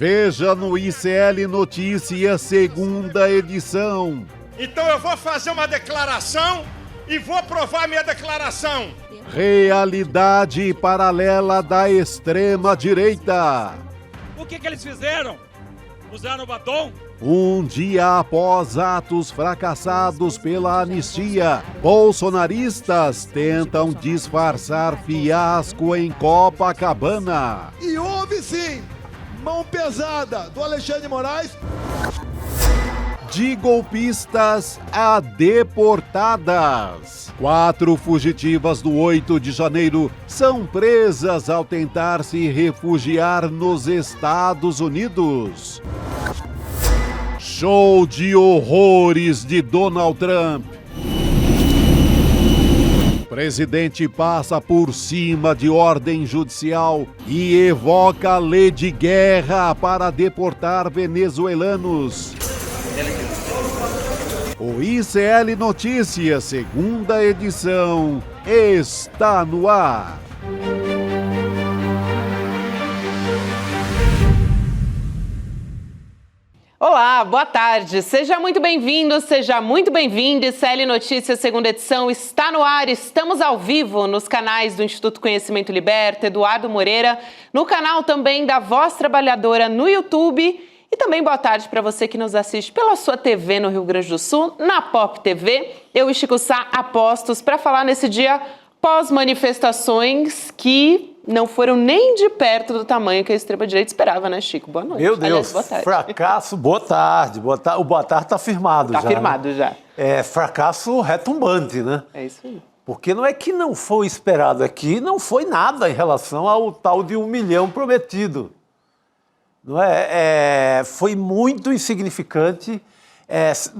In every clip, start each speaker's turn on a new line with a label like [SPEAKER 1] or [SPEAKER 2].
[SPEAKER 1] Veja no ICL Notícias, segunda edição.
[SPEAKER 2] Então eu vou fazer uma declaração e vou provar minha declaração.
[SPEAKER 1] Realidade paralela da extrema-direita.
[SPEAKER 3] O que eles fizeram? Usaram batom?
[SPEAKER 1] Um dia após atos fracassados pela anistia, bolsonaristas tentam disfarçar fiasco em Copacabana.
[SPEAKER 4] E houve sim mão pesada do Alexandre de Moraes.
[SPEAKER 1] De golpistas a deportadas. 4 fugitivas do 8 de janeiro são presas ao tentar se refugiar nos Estados Unidos. Show de horrores de Donald Trump. O presidente passa por cima de ordem judicial e evoca lei de guerra para deportar venezuelanos. O ICL Notícias, segunda edição, está no ar.
[SPEAKER 5] Olá, boa tarde. Seja muito bem-vindo, seja muito bem-vinda. ICL Notícias, segunda edição, está no ar. Estamos ao vivo nos canais do Instituto Conhecimento Liberta, Eduardo Moreira, no canal também da Voz Trabalhadora no YouTube. E também boa tarde para você que nos assiste pela sua TV no Rio Grande do Sul, na Pop TV. Eu e Chico Sá apostos para falar nesse dia pós-manifestações que não foram nem de perto do tamanho que a extrema-direita esperava, né, Chico? Boa noite.
[SPEAKER 6] Meu Deus,
[SPEAKER 5] aliás, boa tarde.
[SPEAKER 6] Fracasso, boa tarde. O boa tarde está firmado já.
[SPEAKER 5] Está firmado, né? Já.
[SPEAKER 6] É fracasso retumbante, né?
[SPEAKER 5] É isso aí.
[SPEAKER 6] Porque não é que não foi esperado aqui, não foi nada em relação ao tal de 1 milhão prometido. Não é? Foi muito insignificante.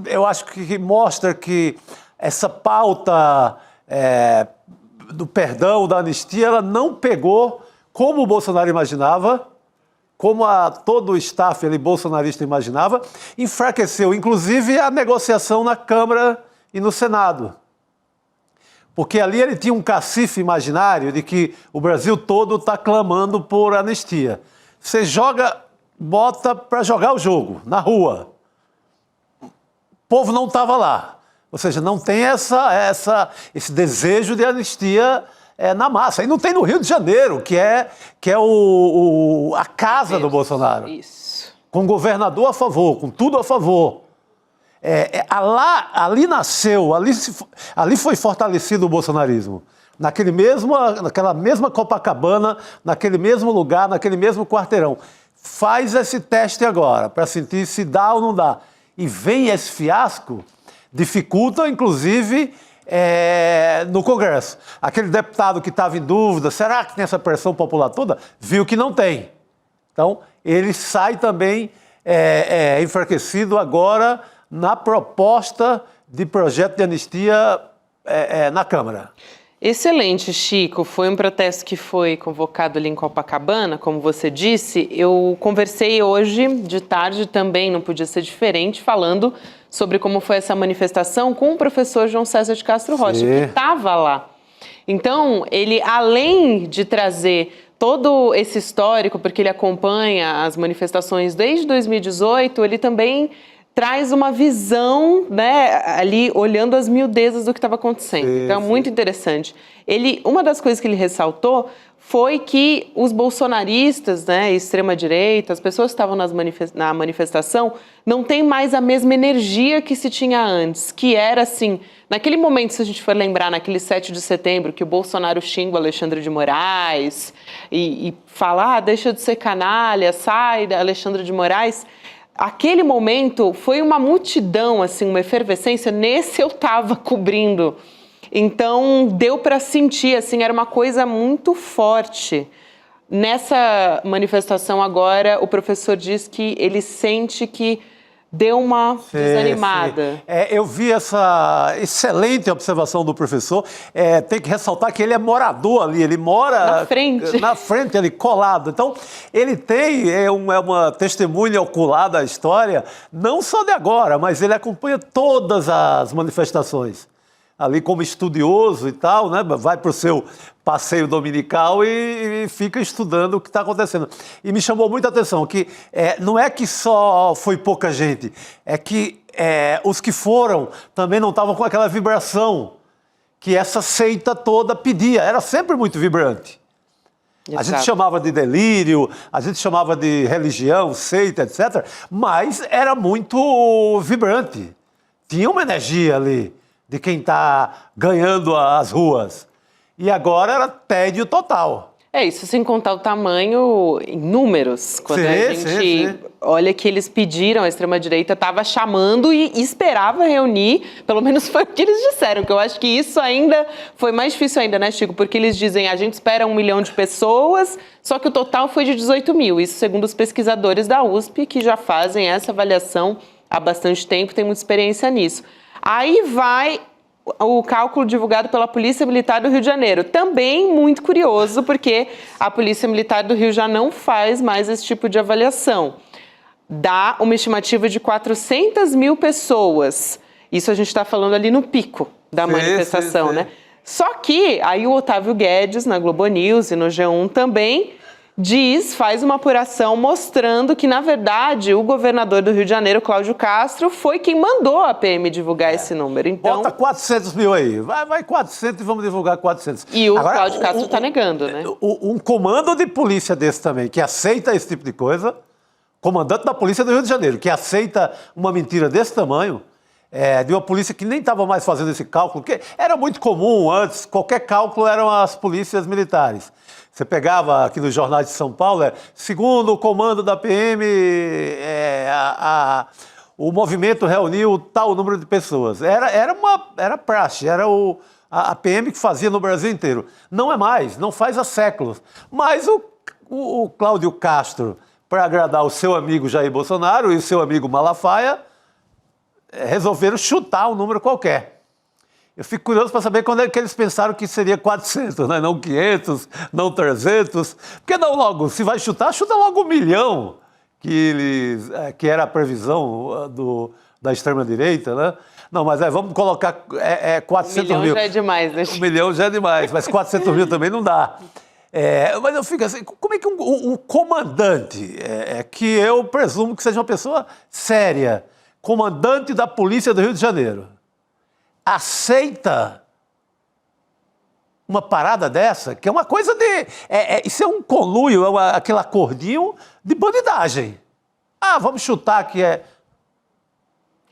[SPEAKER 6] Eu acho que mostra que essa pauta do perdão, da anistia, ela não pegou como o Bolsonaro imaginava, como todo o staff ali, bolsonarista imaginava, enfraqueceu, inclusive, a negociação na Câmara e no Senado. Porque ali ele tinha um cacife imaginário de que o Brasil todo está clamando por anistia. Você bota para jogar o jogo, na rua. O povo não estava lá. Ou seja, não tem esse desejo de anistia na massa. E não tem no Rio de Janeiro, que é a casa do Bolsonaro.
[SPEAKER 5] Isso.
[SPEAKER 6] Com o governador a favor, com tudo a favor. Ali nasceu, ali foi fortalecido o bolsonarismo. Naquela mesma Copacabana, naquele mesmo lugar, naquele mesmo quarteirão. Faz esse teste agora, para sentir se dá ou não dá. E vem esse fiasco, dificulta, inclusive, no Congresso. Aquele deputado que estava em dúvida, será que tem essa pressão popular toda? Viu que não tem. Então, ele sai também enfraquecido agora na proposta de projeto de anistia na Câmara.
[SPEAKER 5] Excelente, Chico. Foi um protesto que foi convocado ali em Copacabana, como você disse. Eu conversei hoje de tarde também, não podia ser diferente, falando sobre como foi essa manifestação com o professor João César de Castro Rocha, que estava lá. Então, ele, além de trazer todo esse histórico, porque ele acompanha as manifestações desde 2018, ele também traz uma visão, né, ali olhando as miudezas do que estava acontecendo. Então, é muito interessante. Uma das coisas que ele ressaltou foi que os bolsonaristas, né, extrema-direita, as pessoas que estavam na manifestação, não têm mais a mesma energia que se tinha antes, que era assim, naquele momento, se a gente for lembrar, naquele 7 de setembro, que o Bolsonaro xinga o Alexandre de Moraes e fala, deixa de ser canalha, sai da Alexandre de Moraes. Aquele momento foi uma multidão, assim, uma efervescência. Nesse eu estava cobrindo. Então, deu para sentir, assim, era uma coisa muito forte. Nessa manifestação agora, o professor diz que ele sente que deu uma desanimada.
[SPEAKER 6] Eu vi essa excelente observação do professor. Tem que ressaltar que ele é morador ali, ele mora na frente ali, colado. Então, ele tem uma testemunha ocular da história, não só de agora, mas ele acompanha todas as manifestações. ali como estudioso e tal, né? Vai para o seu passeio dominical e fica estudando o que está acontecendo. E me chamou muita atenção que não é que só foi pouca gente, é que os que foram também não estavam com aquela vibração que essa seita toda pedia. Era sempre muito vibrante.
[SPEAKER 5] Exato.
[SPEAKER 6] A gente chamava de delírio, a gente chamava de religião, seita, etc. Mas era muito vibrante. Tinha uma energia ali de quem está ganhando as ruas. E agora era tédio total.
[SPEAKER 5] Isso sem contar o tamanho em números. Quando a gente olha que eles pediram, a extrema-direita estava chamando e esperava reunir, pelo menos foi o que eles disseram, que eu acho que isso ainda foi mais difícil ainda, né, Chico? Porque eles dizem, a gente espera 1 milhão de pessoas, só que o total foi de 18 mil. Isso segundo os pesquisadores da USP, que já fazem essa avaliação há bastante tempo, tem muita experiência nisso. Aí vai o cálculo divulgado pela Polícia Militar do Rio de Janeiro. Também muito curioso, porque a Polícia Militar do Rio já não faz mais esse tipo de avaliação. Dá uma estimativa de 400 mil pessoas. Isso a gente está falando ali no pico da manifestação, né? Só que aí o Otávio Guedes, na Globo News e no G1 também, faz uma apuração mostrando que, na verdade, o governador do Rio de Janeiro, Cláudio Castro, foi quem mandou a PM divulgar esse número. Então,
[SPEAKER 6] bota 400 mil aí. Vai 400 e vamos divulgar 400.
[SPEAKER 5] E o Cláudio Castro está negando, né?
[SPEAKER 6] Um comando de polícia desse também, que aceita esse tipo de coisa, comandante da Polícia do Rio de Janeiro, que aceita uma mentira desse tamanho, de uma polícia que nem estava mais fazendo esse cálculo, porque era muito comum antes, qualquer cálculo eram as polícias militares. Você pegava aqui nos jornais de São Paulo, segundo o comando da PM, o movimento reuniu tal número de pessoas. Era praxe, era a PM que fazia no Brasil inteiro. Não é mais, não faz há séculos. Mas o Cláudio Castro, para agradar o seu amigo Jair Bolsonaro e o seu amigo Malafaia, resolveram chutar um número qualquer. Eu fico curioso para saber quando é que eles pensaram que seria 400, né? Não 500, não 300. Porque não logo, se vai chutar, chuta logo 1 milhão, que era a previsão da extrema-direita, né? Não, mas vamos colocar 400 mil.
[SPEAKER 5] 1 milhão já é demais, né?
[SPEAKER 6] 1 milhão já é demais, mas 400 mil também não dá. Mas eu fico assim, como é que um comandante, que eu presumo que seja uma pessoa séria, comandante da Polícia do Rio de Janeiro, aceita uma parada dessa, que é uma coisa de... isso é um conluio, aquele acordinho de bandidagem. Vamos chutar que é...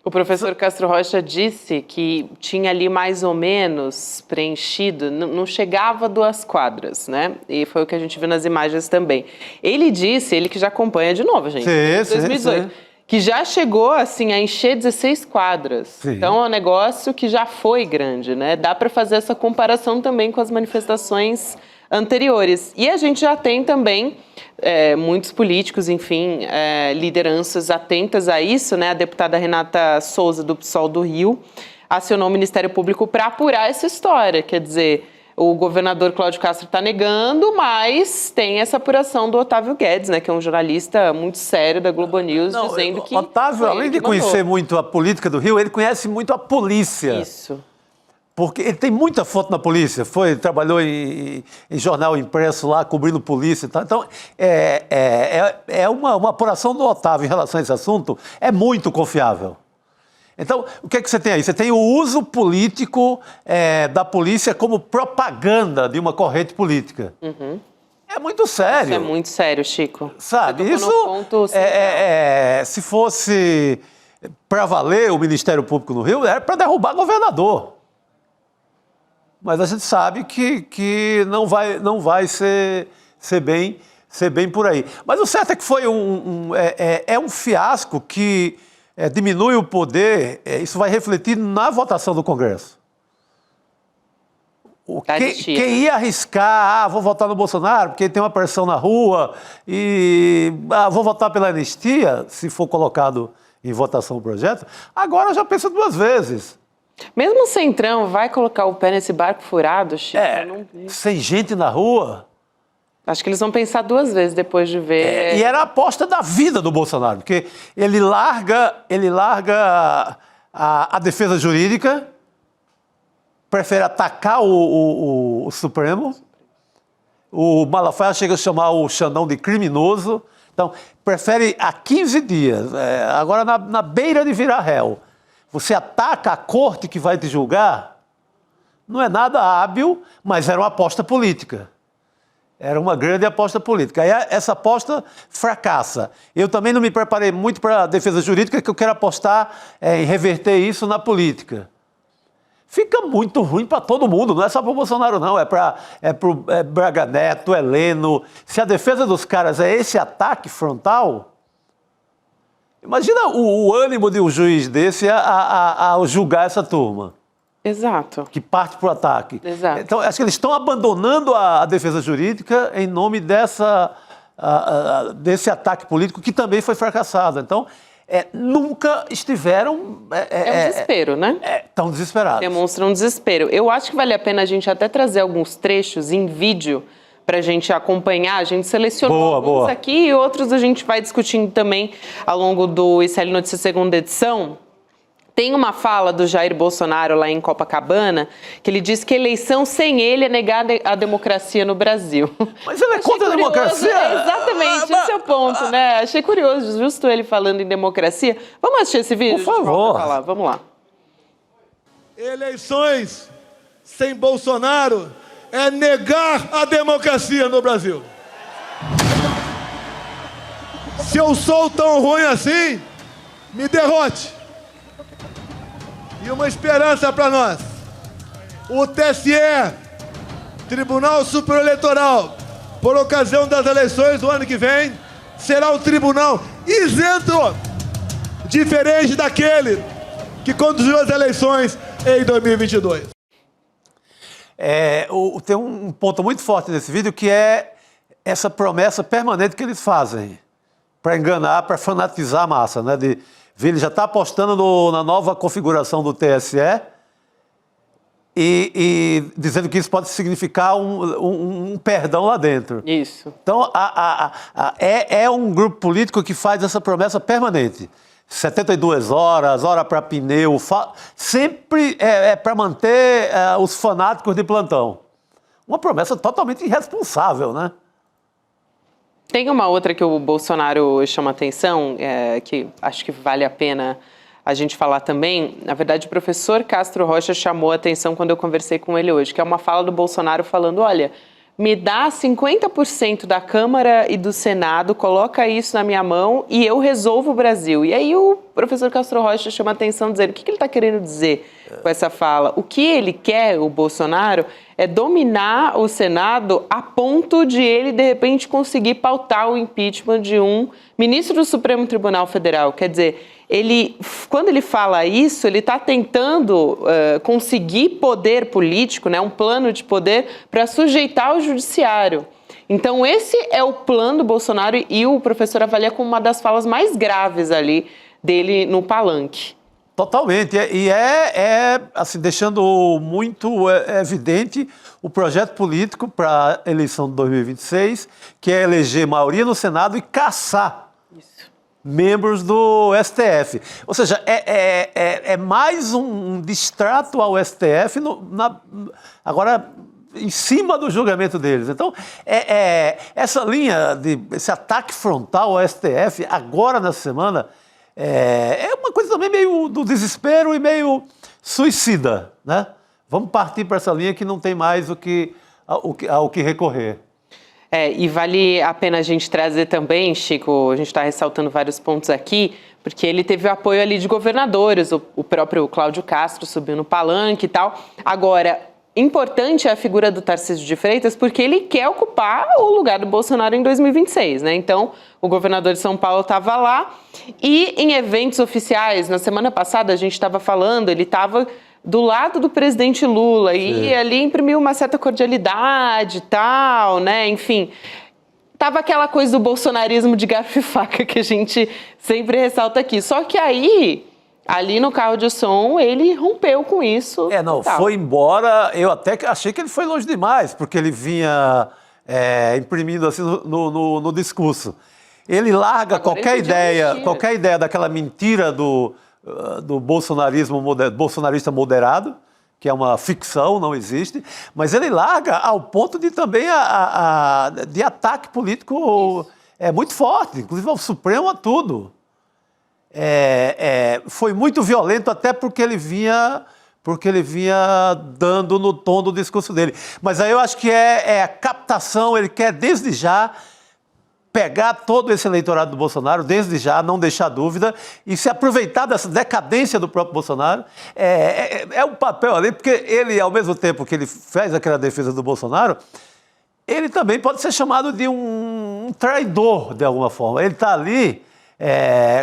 [SPEAKER 5] O professor Castro Rocha disse que tinha ali mais ou menos preenchido, não chegava a 2 quadras, né? E foi o que a gente viu nas imagens também. Ele disse, ele que já acompanha de novo, gente, desde 2018... que já chegou, assim, a encher 16 quadras. Sim. Então, é um negócio que já foi grande, né? Dá para fazer essa comparação também com as manifestações anteriores. E a gente já tem também muitos políticos, enfim, lideranças atentas a isso, né? A deputada Renata Souza, do PSOL do Rio, acionou o Ministério Público para apurar essa história. Quer dizer, o governador Cláudio Castro está negando, mas tem essa apuração do Otávio Guedes, né, que é um jornalista muito sério da Globo News, dizendo que...
[SPEAKER 6] Otávio, além de conhecer muito a política do Rio, ele conhece muito a polícia.
[SPEAKER 5] Isso.
[SPEAKER 6] Porque ele tem muita foto na polícia, trabalhou em jornal impresso lá, cobrindo polícia e tal. Então, uma apuração do Otávio em relação a esse assunto é muito confiável. Então, o que é que você tem aí? Você tem o uso político da polícia como propaganda de uma corrente política. Uhum. É muito sério.
[SPEAKER 5] Isso é muito sério, Chico.
[SPEAKER 6] Sabe, isso se fosse para valer o Ministério Público no Rio, era para derrubar governador. Mas a gente sabe que não vai ser bem por aí. Mas o certo é que foi um fiasco que... diminui o poder, isso vai refletir na votação do Congresso. Quem ia arriscar, vou votar no Bolsonaro porque tem uma pressão na rua e vou votar pela anistia, se for colocado em votação o projeto, agora já pensa 2 vezes.
[SPEAKER 5] Mesmo o Centrão vai colocar o pé nesse barco furado, Chico?
[SPEAKER 6] Sem gente na rua...
[SPEAKER 5] Acho que eles vão pensar 2 vezes depois de ver...
[SPEAKER 6] E era a aposta da vida do Bolsonaro, porque ele larga a defesa jurídica prefere atacar o Supremo. O Malafaia chega a chamar o Xandão de criminoso. Então, prefere há 15 dias, agora na beira de virar réu. Você ataca a corte que vai te julgar, não é nada hábil, mas era uma aposta política. Era uma grande aposta política. Aí essa aposta fracassa. Eu também não me preparei muito para a defesa jurídica, que eu quero apostar em reverter isso na política. Fica muito ruim para todo mundo, não é só para o Bolsonaro, não. É para o Braga Neto, Heleno. Se a defesa dos caras é esse ataque frontal, imagina o ânimo de um juiz desse ao julgar essa turma.
[SPEAKER 5] Exato.
[SPEAKER 6] Que parte para o ataque.
[SPEAKER 5] Exato.
[SPEAKER 6] Então, acho que eles estão abandonando a defesa jurídica em nome desse ataque político que também foi fracassado. Então, nunca estiveram...
[SPEAKER 5] É um desespero, né?
[SPEAKER 6] Tão desesperados.
[SPEAKER 5] Demonstra um desespero. Eu acho que vale a pena a gente até trazer alguns trechos em vídeo para a gente acompanhar. A gente selecionou alguns aqui e outros a gente vai discutindo também ao longo do ICL Notícias segunda edição. Tem uma fala do Jair Bolsonaro lá em Copacabana, que ele diz que eleição sem ele é negar a democracia no Brasil.
[SPEAKER 6] Mas ele é contra a democracia?
[SPEAKER 5] Exatamente, esse é o ponto, né? Achei curioso, justo ele falando em democracia. Vamos assistir esse vídeo?
[SPEAKER 6] Por favor.
[SPEAKER 5] Vamos lá.
[SPEAKER 4] Eleições sem Bolsonaro é negar a democracia no Brasil. Se eu sou tão ruim assim, me derrote. E uma esperança para nós. O TSE, Tribunal Superior Eleitoral, por ocasião das eleições do ano que vem, será um tribunal isento, diferente daquele que conduziu as eleições em 2022.
[SPEAKER 6] Tem um ponto muito forte nesse vídeo, que é essa promessa permanente que eles fazem para enganar, para fanatizar a massa, né? Ele já está apostando na nova configuração do TSE e dizendo que isso pode significar um perdão lá dentro.
[SPEAKER 5] Isso.
[SPEAKER 6] Então, é um grupo político que faz essa promessa permanente. 72 horas, hora para pneu, sempre para manter os fanáticos de plantão. Uma promessa totalmente irresponsável, né?
[SPEAKER 5] Tem uma outra que o Bolsonaro chama atenção, que acho que vale a pena a gente falar também. Na verdade, o professor Castro Rocha chamou a atenção quando eu conversei com ele hoje, que é uma fala do Bolsonaro falando, olha, me dá 50% da Câmara e do Senado, coloca isso na minha mão e eu resolvo o Brasil. E aí o professor Castro Rocha chama a atenção dizendo, o que ele está querendo dizer com essa fala? O que ele quer, o Bolsonaro, é dominar o Senado a ponto de ele, de repente, conseguir pautar o impeachment de um ministro do Supremo Tribunal Federal. Quer dizer, quando ele fala isso, ele está tentando conseguir poder político, né, um plano de poder para sujeitar o judiciário. Então, esse é o plano do Bolsonaro e o professor avalia como uma das falas mais graves ali dele no palanque.
[SPEAKER 6] Totalmente. E assim, deixando muito evidente o projeto político para a eleição de 2026, que é eleger maioria no Senado e caçar membros do STF. Ou seja, é mais um distrato ao STF agora em cima do julgamento deles. Então, essa linha, esse ataque frontal ao STF agora nessa semana, é uma coisa também meio do desespero e meio suicida, né? Vamos partir para essa linha que não tem mais ao que recorrer.
[SPEAKER 5] E vale a pena a gente trazer também, Chico, a gente está ressaltando vários pontos aqui, porque ele teve o apoio ali de governadores, o próprio Cláudio Castro subiu no palanque e tal. Agora, importante é a figura do Tarcísio de Freitas, porque ele quer ocupar o lugar do Bolsonaro em 2026, né? Então, o governador de São Paulo estava lá e em eventos oficiais, na semana passada a gente estava falando, ele estava do lado do presidente Lula e ali imprimiu uma certa cordialidade e tal, né? Enfim, tava aquela coisa do bolsonarismo de garfo e faca que a gente sempre ressalta aqui. Só que aí, ali no carro de som, ele rompeu com isso.
[SPEAKER 6] Foi embora. Eu até achei que ele foi longe demais, porque ele vinha imprimindo assim no discurso. Ele larga qualquer ideia daquela mentira do bolsonarista moderado, que é uma ficção, não existe, mas ele larga ao ponto de também de ataque político muito forte, inclusive ao Supremo, a tudo. Foi muito violento até porque ele vinha dando no tom do discurso dele. Mas aí eu acho que é a captação, ele quer desde já pegar todo esse eleitorado do Bolsonaro, desde já, não deixar dúvida, e se aproveitar dessa decadência do próprio Bolsonaro. É um papel ali, porque ele, ao mesmo tempo que ele faz aquela defesa do Bolsonaro, ele também pode ser chamado de um traidor, de alguma forma. Ele está ali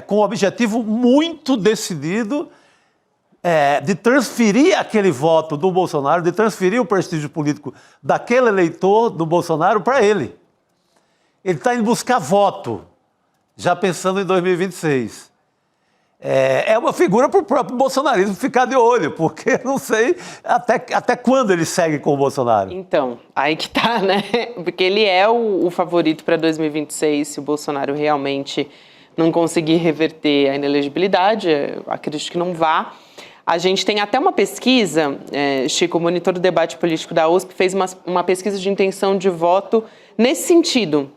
[SPEAKER 6] com um objetivo muito decidido de transferir aquele voto do Bolsonaro, de transferir o prestígio político daquele eleitor do Bolsonaro para ele. Ele está indo buscar voto, já pensando em 2026. É uma figura para o próprio bolsonarismo ficar de olho, porque eu não sei até quando ele segue com o Bolsonaro.
[SPEAKER 5] Então, aí que tá, né? Porque ele é o favorito para 2026, se o Bolsonaro realmente não conseguir reverter a inelegibilidade, eu acredito que não vá. A gente tem até uma pesquisa, Chico, o monitor do debate político da USP fez uma pesquisa de intenção de voto nesse sentido.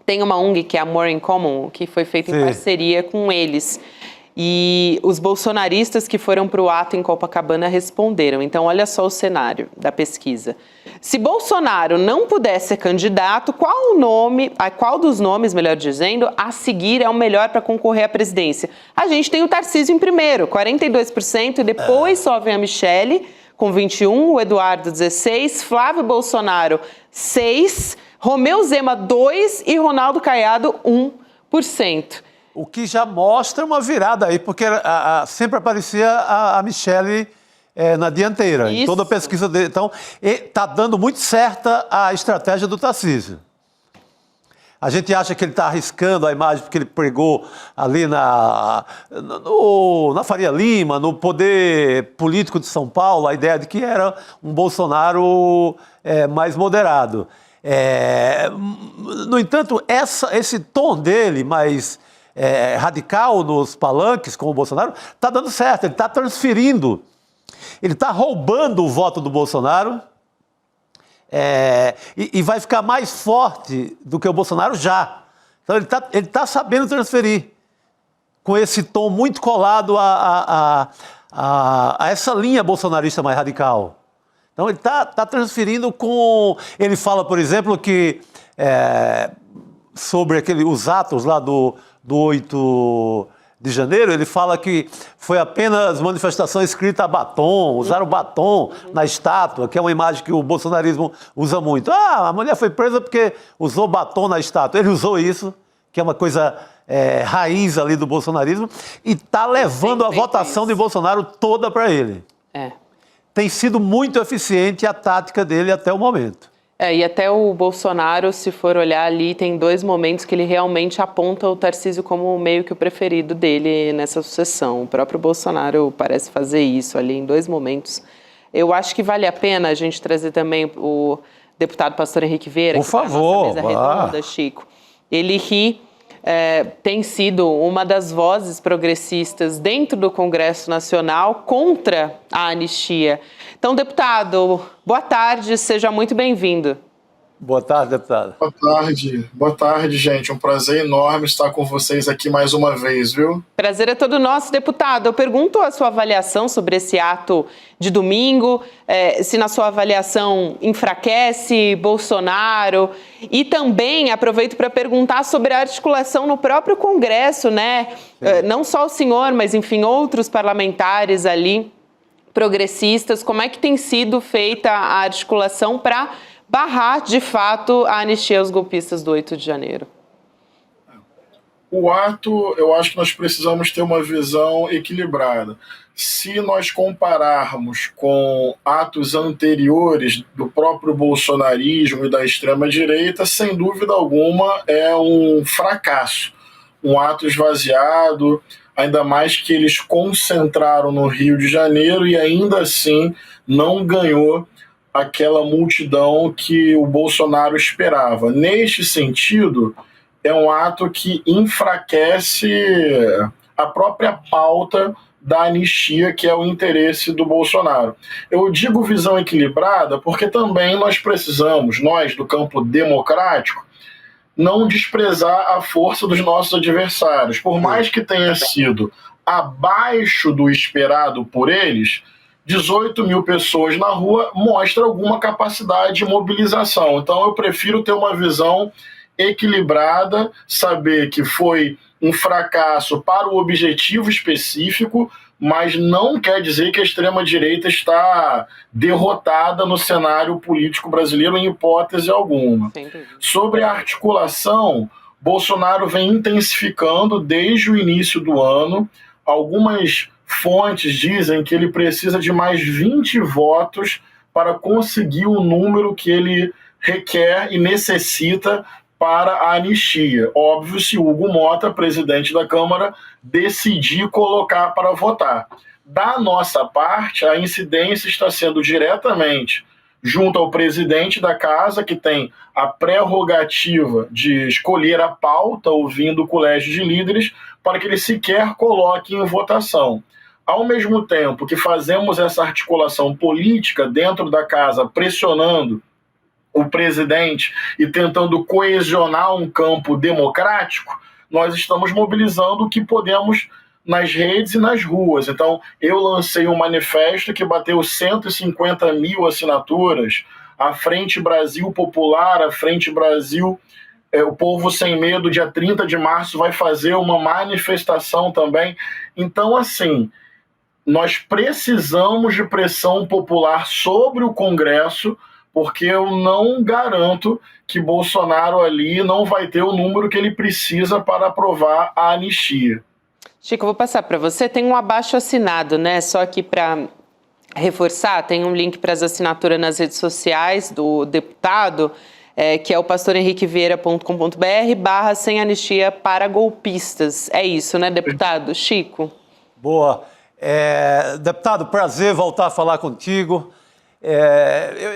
[SPEAKER 5] Tem uma ONG que é a More in Common, que foi feita em parceria com eles. E os bolsonaristas que foram para o ato em Copacabana responderam. Então, olha só o cenário da pesquisa. Se Bolsonaro não puder ser candidato, qual dos nomes, melhor dizendo, a seguir é o melhor para concorrer à presidência? A gente tem o Tarcísio em primeiro, 42%, e depois só vem a Michele, com 21%, o Eduardo, 16%, Flávio Bolsonaro, 6%, Romeu Zema, 2% e Ronaldo Caiado, 1%.
[SPEAKER 6] O que já mostra uma virada aí, porque sempre aparecia a Michele na dianteira, em toda a pesquisa dele. Então, está dando muito certa a estratégia do Tarcísio. A gente acha que ele está arriscando a imagem porque ele pregou ali na Faria Lima, no poder político de São Paulo, a ideia de que era um Bolsonaro mais moderado. No entanto, esse tom dele mais radical nos palanques com o Bolsonaro está dando certo, ele está transferindo, ele está roubando o voto do Bolsonaro e vai ficar mais forte do que o Bolsonaro já. Então ele tá sabendo transferir com esse tom muito colado a essa linha bolsonarista mais radical. Então ele está transferindo com... Ele fala, por exemplo, que sobre os atos lá do 8 de janeiro, ele fala que foi apenas manifestação escrita a batom, usaram batom na estátua, que é uma imagem que o bolsonarismo usa muito. A mulher foi presa porque usou batom na estátua. Ele usou isso, que é uma coisa raiz ali do bolsonarismo, e está levando a votação de Bolsonaro toda para ele. Tem sido muito eficiente a tática dele até o momento.
[SPEAKER 5] E até o Bolsonaro, se for olhar ali, tem 2 momentos que ele realmente aponta o Tarcísio como meio que o preferido dele nessa sucessão. O próprio Bolsonaro parece fazer isso ali em 2 momentos. Eu acho que vale a pena a gente trazer também o deputado Pastor Henrique Vieira.
[SPEAKER 6] Por favor.
[SPEAKER 5] Mesa redonda, Chico. Ele tem sido uma das vozes progressistas dentro do Congresso Nacional contra a anistia. Então, deputado, boa tarde, seja muito bem-vindo.
[SPEAKER 6] Boa tarde, deputado.
[SPEAKER 7] Boa tarde, gente. Um prazer enorme estar com vocês aqui mais uma vez, viu?
[SPEAKER 5] Prazer é todo nosso, deputado. Eu pergunto a sua avaliação sobre esse ato de domingo, se na sua avaliação enfraquece Bolsonaro, e também aproveito para perguntar sobre a articulação no próprio Congresso, né? Não só o senhor, mas, enfim, outros parlamentares ali, progressistas, como é que tem sido feita a articulação para barrar, de fato, a anistia aos golpistas do 8 de janeiro?
[SPEAKER 7] O ato, eu acho que nós precisamos ter uma visão equilibrada. Se nós compararmos com atos anteriores do próprio bolsonarismo e da extrema-direita, sem dúvida alguma é um fracasso. Um ato esvaziado, ainda mais que eles concentraram no Rio de Janeiro e ainda assim não ganhou aquela multidão que o Bolsonaro esperava. Neste sentido, é um ato que enfraquece a própria pauta da anistia, que é o interesse do Bolsonaro. Eu digo visão equilibrada porque também nós precisamos, nós do campo democrático, não desprezar a força dos nossos adversários. Por mais que tenha sido abaixo do esperado por eles, 18 mil pessoas na rua mostra alguma capacidade de mobilização. Então eu prefiro ter uma visão equilibrada, saber que foi um fracasso para o objetivo específico, mas não quer dizer que a extrema-direita está derrotada no cenário político brasileiro em hipótese alguma. Sobre a articulação, Bolsonaro vem intensificando desde o início do ano. Algumas fontes dizem que ele precisa de mais 20 votos para conseguir o número que ele requer e necessita para a anistia. Óbvio, se Hugo Mota, presidente da Câmara, decidir colocar para votar. Da nossa parte, a incidência está sendo diretamente junto ao presidente da casa, que tem a prerrogativa de escolher a pauta, ouvindo o colégio de líderes, para que ele sequer coloque em votação. Ao mesmo tempo que fazemos essa articulação política dentro da casa, pressionando o presidente e tentando coesionar um campo democrático, nós estamos mobilizando o que podemos nas redes e nas ruas. Então, eu lancei um manifesto que bateu 150 mil assinaturas, a Frente Brasil Popular, a Frente Brasil, o Povo Sem Medo, dia 30 de março, vai fazer uma manifestação também. Então, assim, nós precisamos de pressão popular sobre o Congresso, porque eu não garanto que Bolsonaro ali não vai ter o número que ele precisa para aprovar a anistia.
[SPEAKER 5] Chico, eu vou passar para você. Tem um abaixo-assinado, né? Só aqui para reforçar, tem um link para as assinaturas nas redes sociais do deputado, que é o pastorhenriquevieira.com.br/sem anistia para golpistas. É isso, né, deputado? Chico?
[SPEAKER 6] Boa. Deputado, prazer voltar a falar contigo.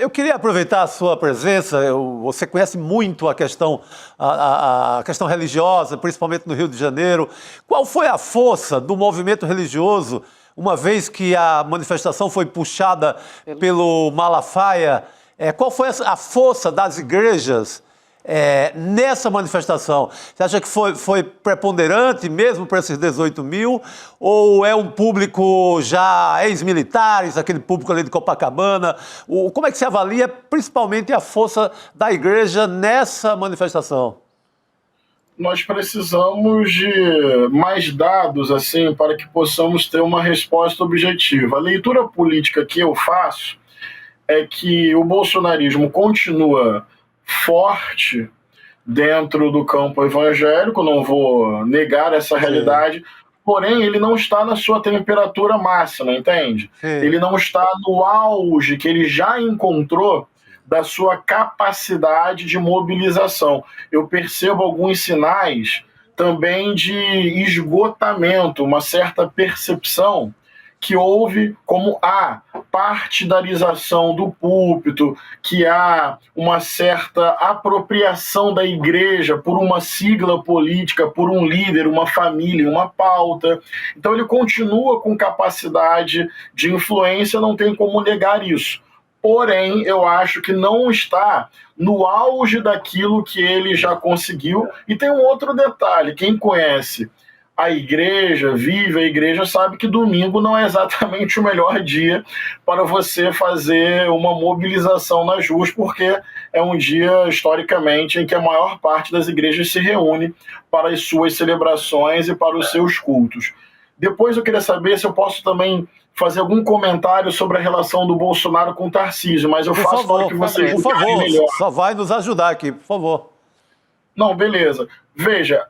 [SPEAKER 6] Eu queria aproveitar a sua presença. Você conhece muito a questão religiosa, principalmente no Rio de Janeiro. Qual foi a força do movimento religioso, uma vez que a manifestação foi puxada pelo Malafaia? Qual foi a força das igrejas nessa manifestação? Você acha que foi preponderante mesmo para esses 18 mil? Ou é um público já ex-militares, aquele público ali de Copacabana? Como é que se avalia principalmente a força da igreja nessa manifestação?
[SPEAKER 7] Nós precisamos de mais dados assim para que possamos ter uma resposta objetiva. A leitura política que eu faço é que o bolsonarismo continua forte dentro do campo evangélico, não vou negar essa realidade, porém ele não está na sua temperatura máxima, entende? Ele não está no auge que ele já encontrou da sua capacidade de mobilização. Eu percebo alguns sinais também de esgotamento, uma certa percepção que houve como a partidarização do púlpito, que há uma certa apropriação da igreja por uma sigla política, por um líder, uma família, uma pauta. Então ele continua com capacidade de influência, não tem como negar isso. Porém, eu acho que não está no auge daquilo que ele já conseguiu. E tem um outro detalhe, quem conhece a igreja, vive a igreja, sabe que domingo não é exatamente o melhor dia para você fazer uma mobilização nas ruas, porque é um dia, historicamente, em que a maior parte das igrejas se reúne para as suas celebrações e para os seus cultos. Depois eu queria saber se eu posso também fazer algum comentário sobre a relação do Bolsonaro com o Tarcísio, mas eu faço para que vocês...
[SPEAKER 6] Por favor, melhor. Só vai nos ajudar aqui, por favor.
[SPEAKER 7] Não, beleza. Veja,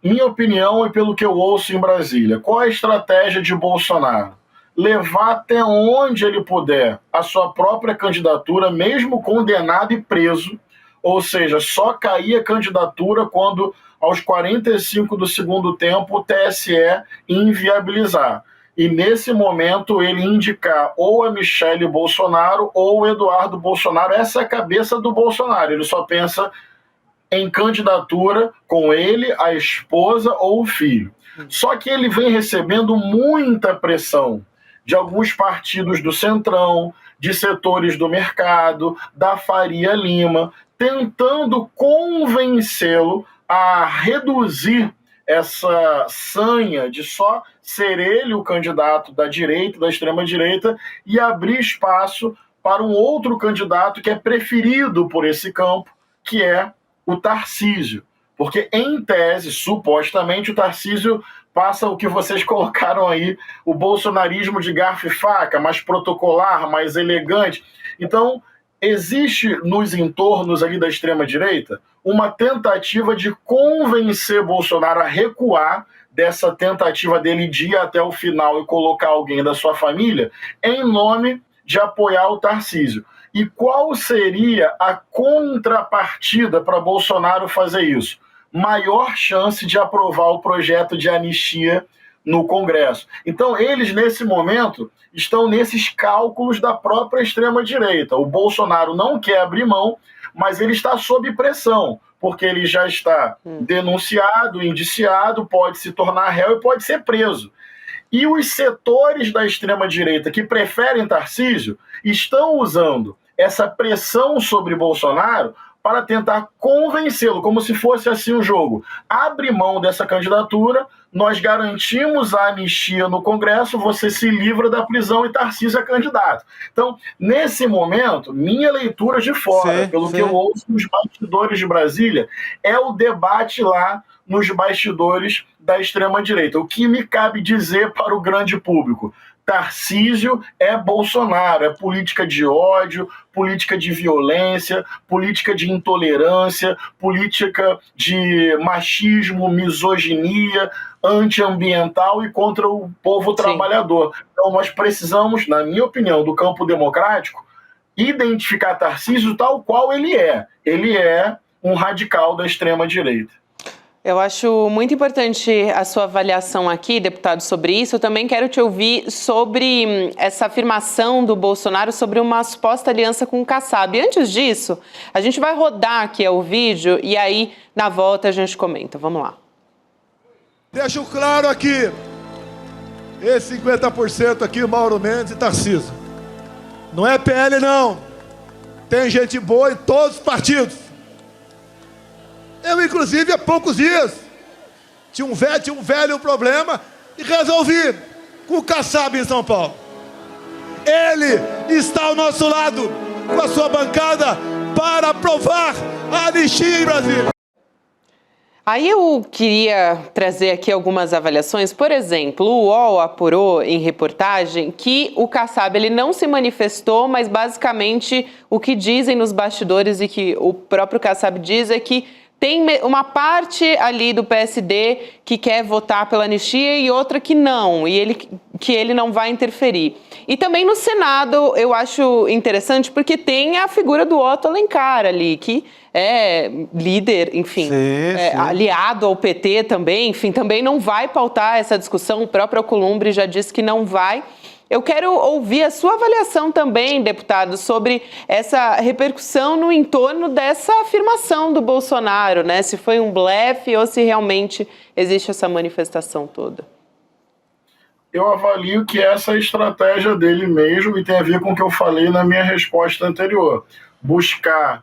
[SPEAKER 7] minha opinião e pelo que eu ouço em Brasília, qual é a estratégia de Bolsonaro? Levar até onde ele puder a sua própria candidatura, mesmo condenado e preso, ou seja, só cair a candidatura quando, aos 45 do segundo tempo, o TSE inviabilizar. E nesse momento ele indicar ou a Michele Bolsonaro ou o Eduardo Bolsonaro. Essa é a cabeça do Bolsonaro, ele só pensa em candidatura com ele, a esposa ou o filho. Só que ele vem recebendo muita pressão de alguns partidos do Centrão, de setores do mercado, da Faria Lima, tentando convencê-lo a reduzir essa sanha de só ser ele o candidato da direita, da extrema-direita, e abrir espaço para um outro candidato que é preferido por esse campo, que é o Tarcísio. Porque, em tese, supostamente, o Tarcísio passa o que vocês colocaram aí, o bolsonarismo de garfo e faca, mais protocolar, mais elegante. Então, existe nos entornos ali da extrema-direita uma tentativa de convencer Bolsonaro a recuar dessa tentativa dele de ir até o final e colocar alguém da sua família em nome de apoiar o Tarcísio. E qual seria a contrapartida para Bolsonaro fazer isso? Maior chance de aprovar o projeto de anistia no Congresso. Então, eles, nesse momento, estão nesses cálculos da própria extrema-direita. O Bolsonaro não quer abrir mão, mas ele está sob pressão, porque ele já está denunciado, indiciado, pode se tornar réu e pode ser preso. E os setores da extrema-direita que preferem Tarcísio estão usando essa pressão sobre Bolsonaro para tentar convencê-lo, como se fosse assim um jogo. Abre mão dessa candidatura, nós garantimos a anistia no Congresso, você se livra da prisão e Tarcísio é candidato. Então, nesse momento, minha leitura de fora, que eu ouço nos bastidores de Brasília, é o debate lá nos bastidores da extrema-direita. O que me cabe dizer para o grande público? Tarcísio é Bolsonaro, é política de ódio, política de violência, política de intolerância, política de machismo, misoginia, antiambiental e contra o povo trabalhador. Então nós precisamos, na minha opinião, do campo democrático, identificar Tarcísio tal qual ele é. Ele é um radical da extrema-direita.
[SPEAKER 5] Eu acho muito importante a sua avaliação aqui, deputado, sobre isso. Eu também quero te ouvir sobre essa afirmação do Bolsonaro sobre uma suposta aliança com o Kassab. Antes disso, a gente vai rodar aqui o vídeo e aí, na volta, a gente comenta. Vamos lá.
[SPEAKER 4] Deixo claro aqui, esse 50% aqui, Mauro Mendes e Tarcísio. Não é PL, não. Tem gente boa em todos os partidos. Eu, inclusive, há poucos dias, tinha um velho problema e resolvi com o Kassab em São Paulo. Ele está ao nosso lado, com a sua bancada, para aprovar a anistia em Brasília.
[SPEAKER 5] Aí eu queria trazer aqui algumas avaliações. Por exemplo, o UOL apurou em reportagem que o Kassab ele não se manifestou, mas basicamente o que dizem nos bastidores e que o próprio Kassab diz é que tem uma parte ali do PSD que quer votar pela anistia e outra que não, e que ele não vai interferir. E também no Senado eu acho interessante porque tem a figura do Otto Alencar ali, que é líder, enfim, aliado ao PT também, enfim, também não vai pautar essa discussão, o próprio Alcolumbre já disse que não vai. Eu quero ouvir a sua avaliação também, deputado, sobre essa repercussão no entorno dessa afirmação do Bolsonaro, né? Se foi um blefe ou se realmente existe essa manifestação toda.
[SPEAKER 7] Eu avalio que essa é a estratégia dele mesmo e tem a ver com o que eu falei na minha resposta anterior. Buscar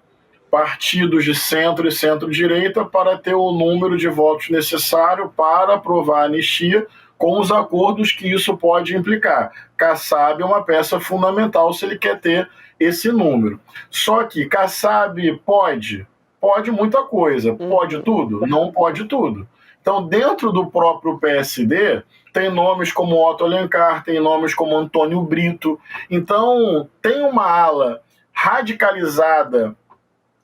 [SPEAKER 7] partidos de centro e centro-direita para ter o número de votos necessário para aprovar a anistia, com os acordos que isso pode implicar. Kassab é uma peça fundamental se ele quer ter esse número. Só que Kassab pode muita coisa. Pode tudo? Não pode tudo. Então, dentro do próprio PSD, tem nomes como Otto Alencar, tem nomes como Antônio Brito. Então, tem uma ala radicalizada,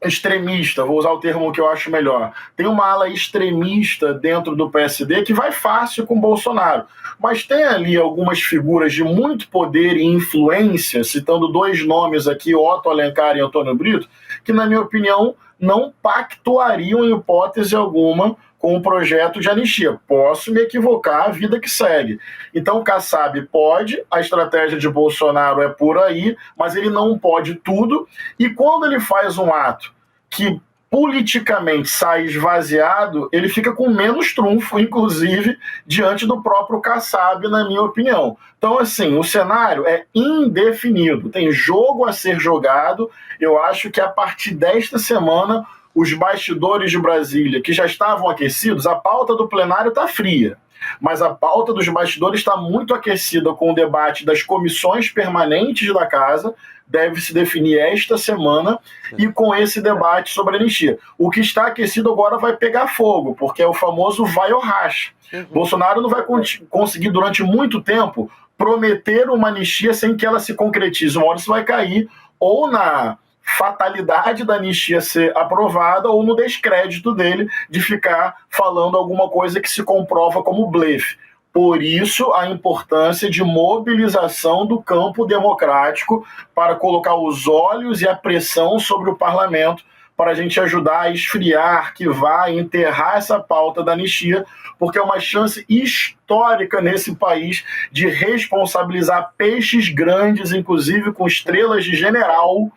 [SPEAKER 7] extremista, vou usar o termo que eu acho melhor, tem uma ala extremista dentro do PSD que vai fácil com Bolsonaro, mas tem ali algumas figuras de muito poder e influência, citando dois nomes aqui, Otto Alencar e Antônio Brito, que na minha opinião não pactuariam em hipótese alguma com o projeto de anistia. Posso me equivocar, a vida que segue. Então, Kassab pode, a estratégia de Bolsonaro é por aí, mas ele não pode tudo, e quando ele faz um ato que politicamente sai esvaziado, ele fica com menos trunfo, inclusive, diante do próprio Kassab, na minha opinião. Então, assim, o cenário é indefinido, tem jogo a ser jogado. Eu acho que a partir desta semana, os bastidores de Brasília, que já estavam aquecidos, a pauta do plenário está fria, mas a pauta dos bastidores está muito aquecida com o debate das comissões permanentes da Casa, deve se definir esta semana, e com esse debate sobre a anistia. O que está aquecido agora vai pegar fogo, porque é o famoso vai ou racha. Bolsonaro não vai conseguir, durante muito tempo, prometer uma anistia sem que ela se concretize. Uma hora isso vai cair ou na fatalidade da anistia ser aprovada ou no descrédito dele de ficar falando alguma coisa que se comprova como blefe. Por isso, a importância de mobilização do campo democrático para colocar os olhos e a pressão sobre o parlamento para a gente ajudar a esfriar, arquivar, enterrar essa pauta da anistia, porque é uma chance histórica nesse país de responsabilizar peixes grandes, inclusive com estrelas de general,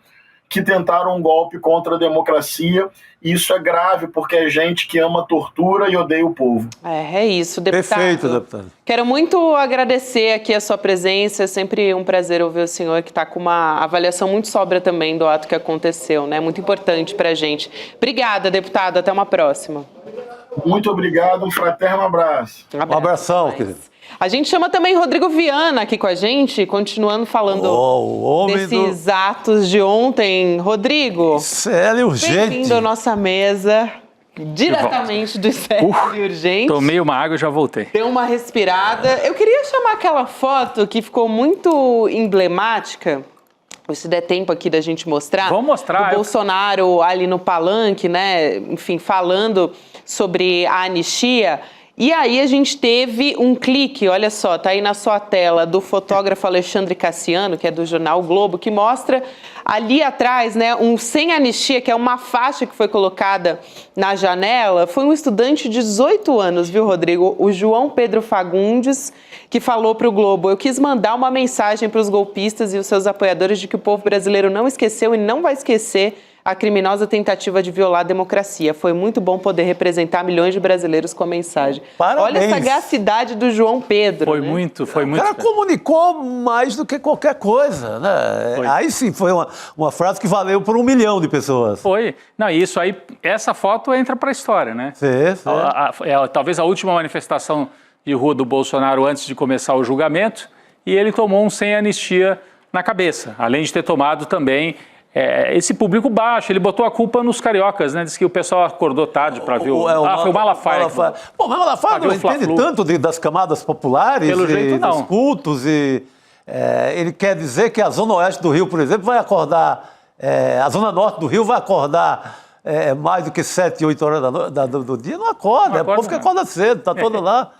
[SPEAKER 7] que tentaram um golpe contra a democracia. E isso é grave, porque é gente que ama tortura e odeia o povo.
[SPEAKER 5] É isso, deputado.
[SPEAKER 6] Perfeito, deputado.
[SPEAKER 5] Quero muito agradecer aqui a sua presença. É sempre um prazer ouvir o senhor, que está com uma avaliação muito sóbria também do ato que aconteceu, né? Muito importante para a gente. Obrigada, deputado. Até uma próxima.
[SPEAKER 7] Muito obrigado. Um fraterno abraço.
[SPEAKER 6] Um abração, querido.
[SPEAKER 5] A gente chama também Rodrigo Viana aqui com a gente, continuando falando desses atos de ontem. Rodrigo,
[SPEAKER 6] sério, urgente.
[SPEAKER 5] Bem-vindo à nossa mesa, diretamente do Sério e Urgente.
[SPEAKER 8] Tomei uma água e já voltei.
[SPEAKER 5] Deu uma respirada. Eu queria chamar aquela foto que ficou muito emblemática, se der tempo aqui da gente mostrar.
[SPEAKER 8] Vamos mostrar.
[SPEAKER 5] O Bolsonaro ali no palanque, né? Enfim, falando sobre a anistia. E aí a gente teve um clique, olha só, tá aí na sua tela, do fotógrafo Alexandre Cassiano, que é do jornal o Globo, que mostra ali atrás, né, um sem anistia, que é uma faixa que foi colocada na janela. Foi um estudante de 18 anos, viu, Rodrigo? O João Pedro Fagundes, que falou para o Globo: eu quis mandar uma mensagem para os golpistas e os seus apoiadores de que o povo brasileiro não esqueceu e não vai esquecer a criminosa tentativa de violar a democracia. Foi muito bom poder representar milhões de brasileiros com a mensagem.
[SPEAKER 6] Parabéns.
[SPEAKER 5] Olha a sagacidade do João Pedro.
[SPEAKER 8] Foi,
[SPEAKER 5] né?
[SPEAKER 8] muito.
[SPEAKER 6] O cara comunicou mais do que qualquer coisa, né?
[SPEAKER 8] Foi.
[SPEAKER 6] Aí sim, foi uma frase que valeu por 1 milhão de pessoas.
[SPEAKER 8] Foi. Não, isso aí, essa foto entra para a história, né?
[SPEAKER 6] Sim.
[SPEAKER 8] Talvez a última manifestação de rua do Bolsonaro antes de começar o julgamento, e ele tomou um sem anistia na cabeça, além de ter tomado também esse público baixo. Ele botou a culpa nos cariocas, né? Diz que o pessoal acordou tarde para ver foi o Malafaia.
[SPEAKER 6] Bom, mas o Malafaia não entende tanto das camadas populares,
[SPEAKER 8] pelo jeito, não.
[SPEAKER 6] Dos cultos, e ele quer dizer que a Zona Oeste do Rio, por exemplo, vai acordar, a Zona Norte do Rio vai acordar mais do que 7, 8 horas do dia. Não acorda, é o povo que acorda cedo, está todo lá.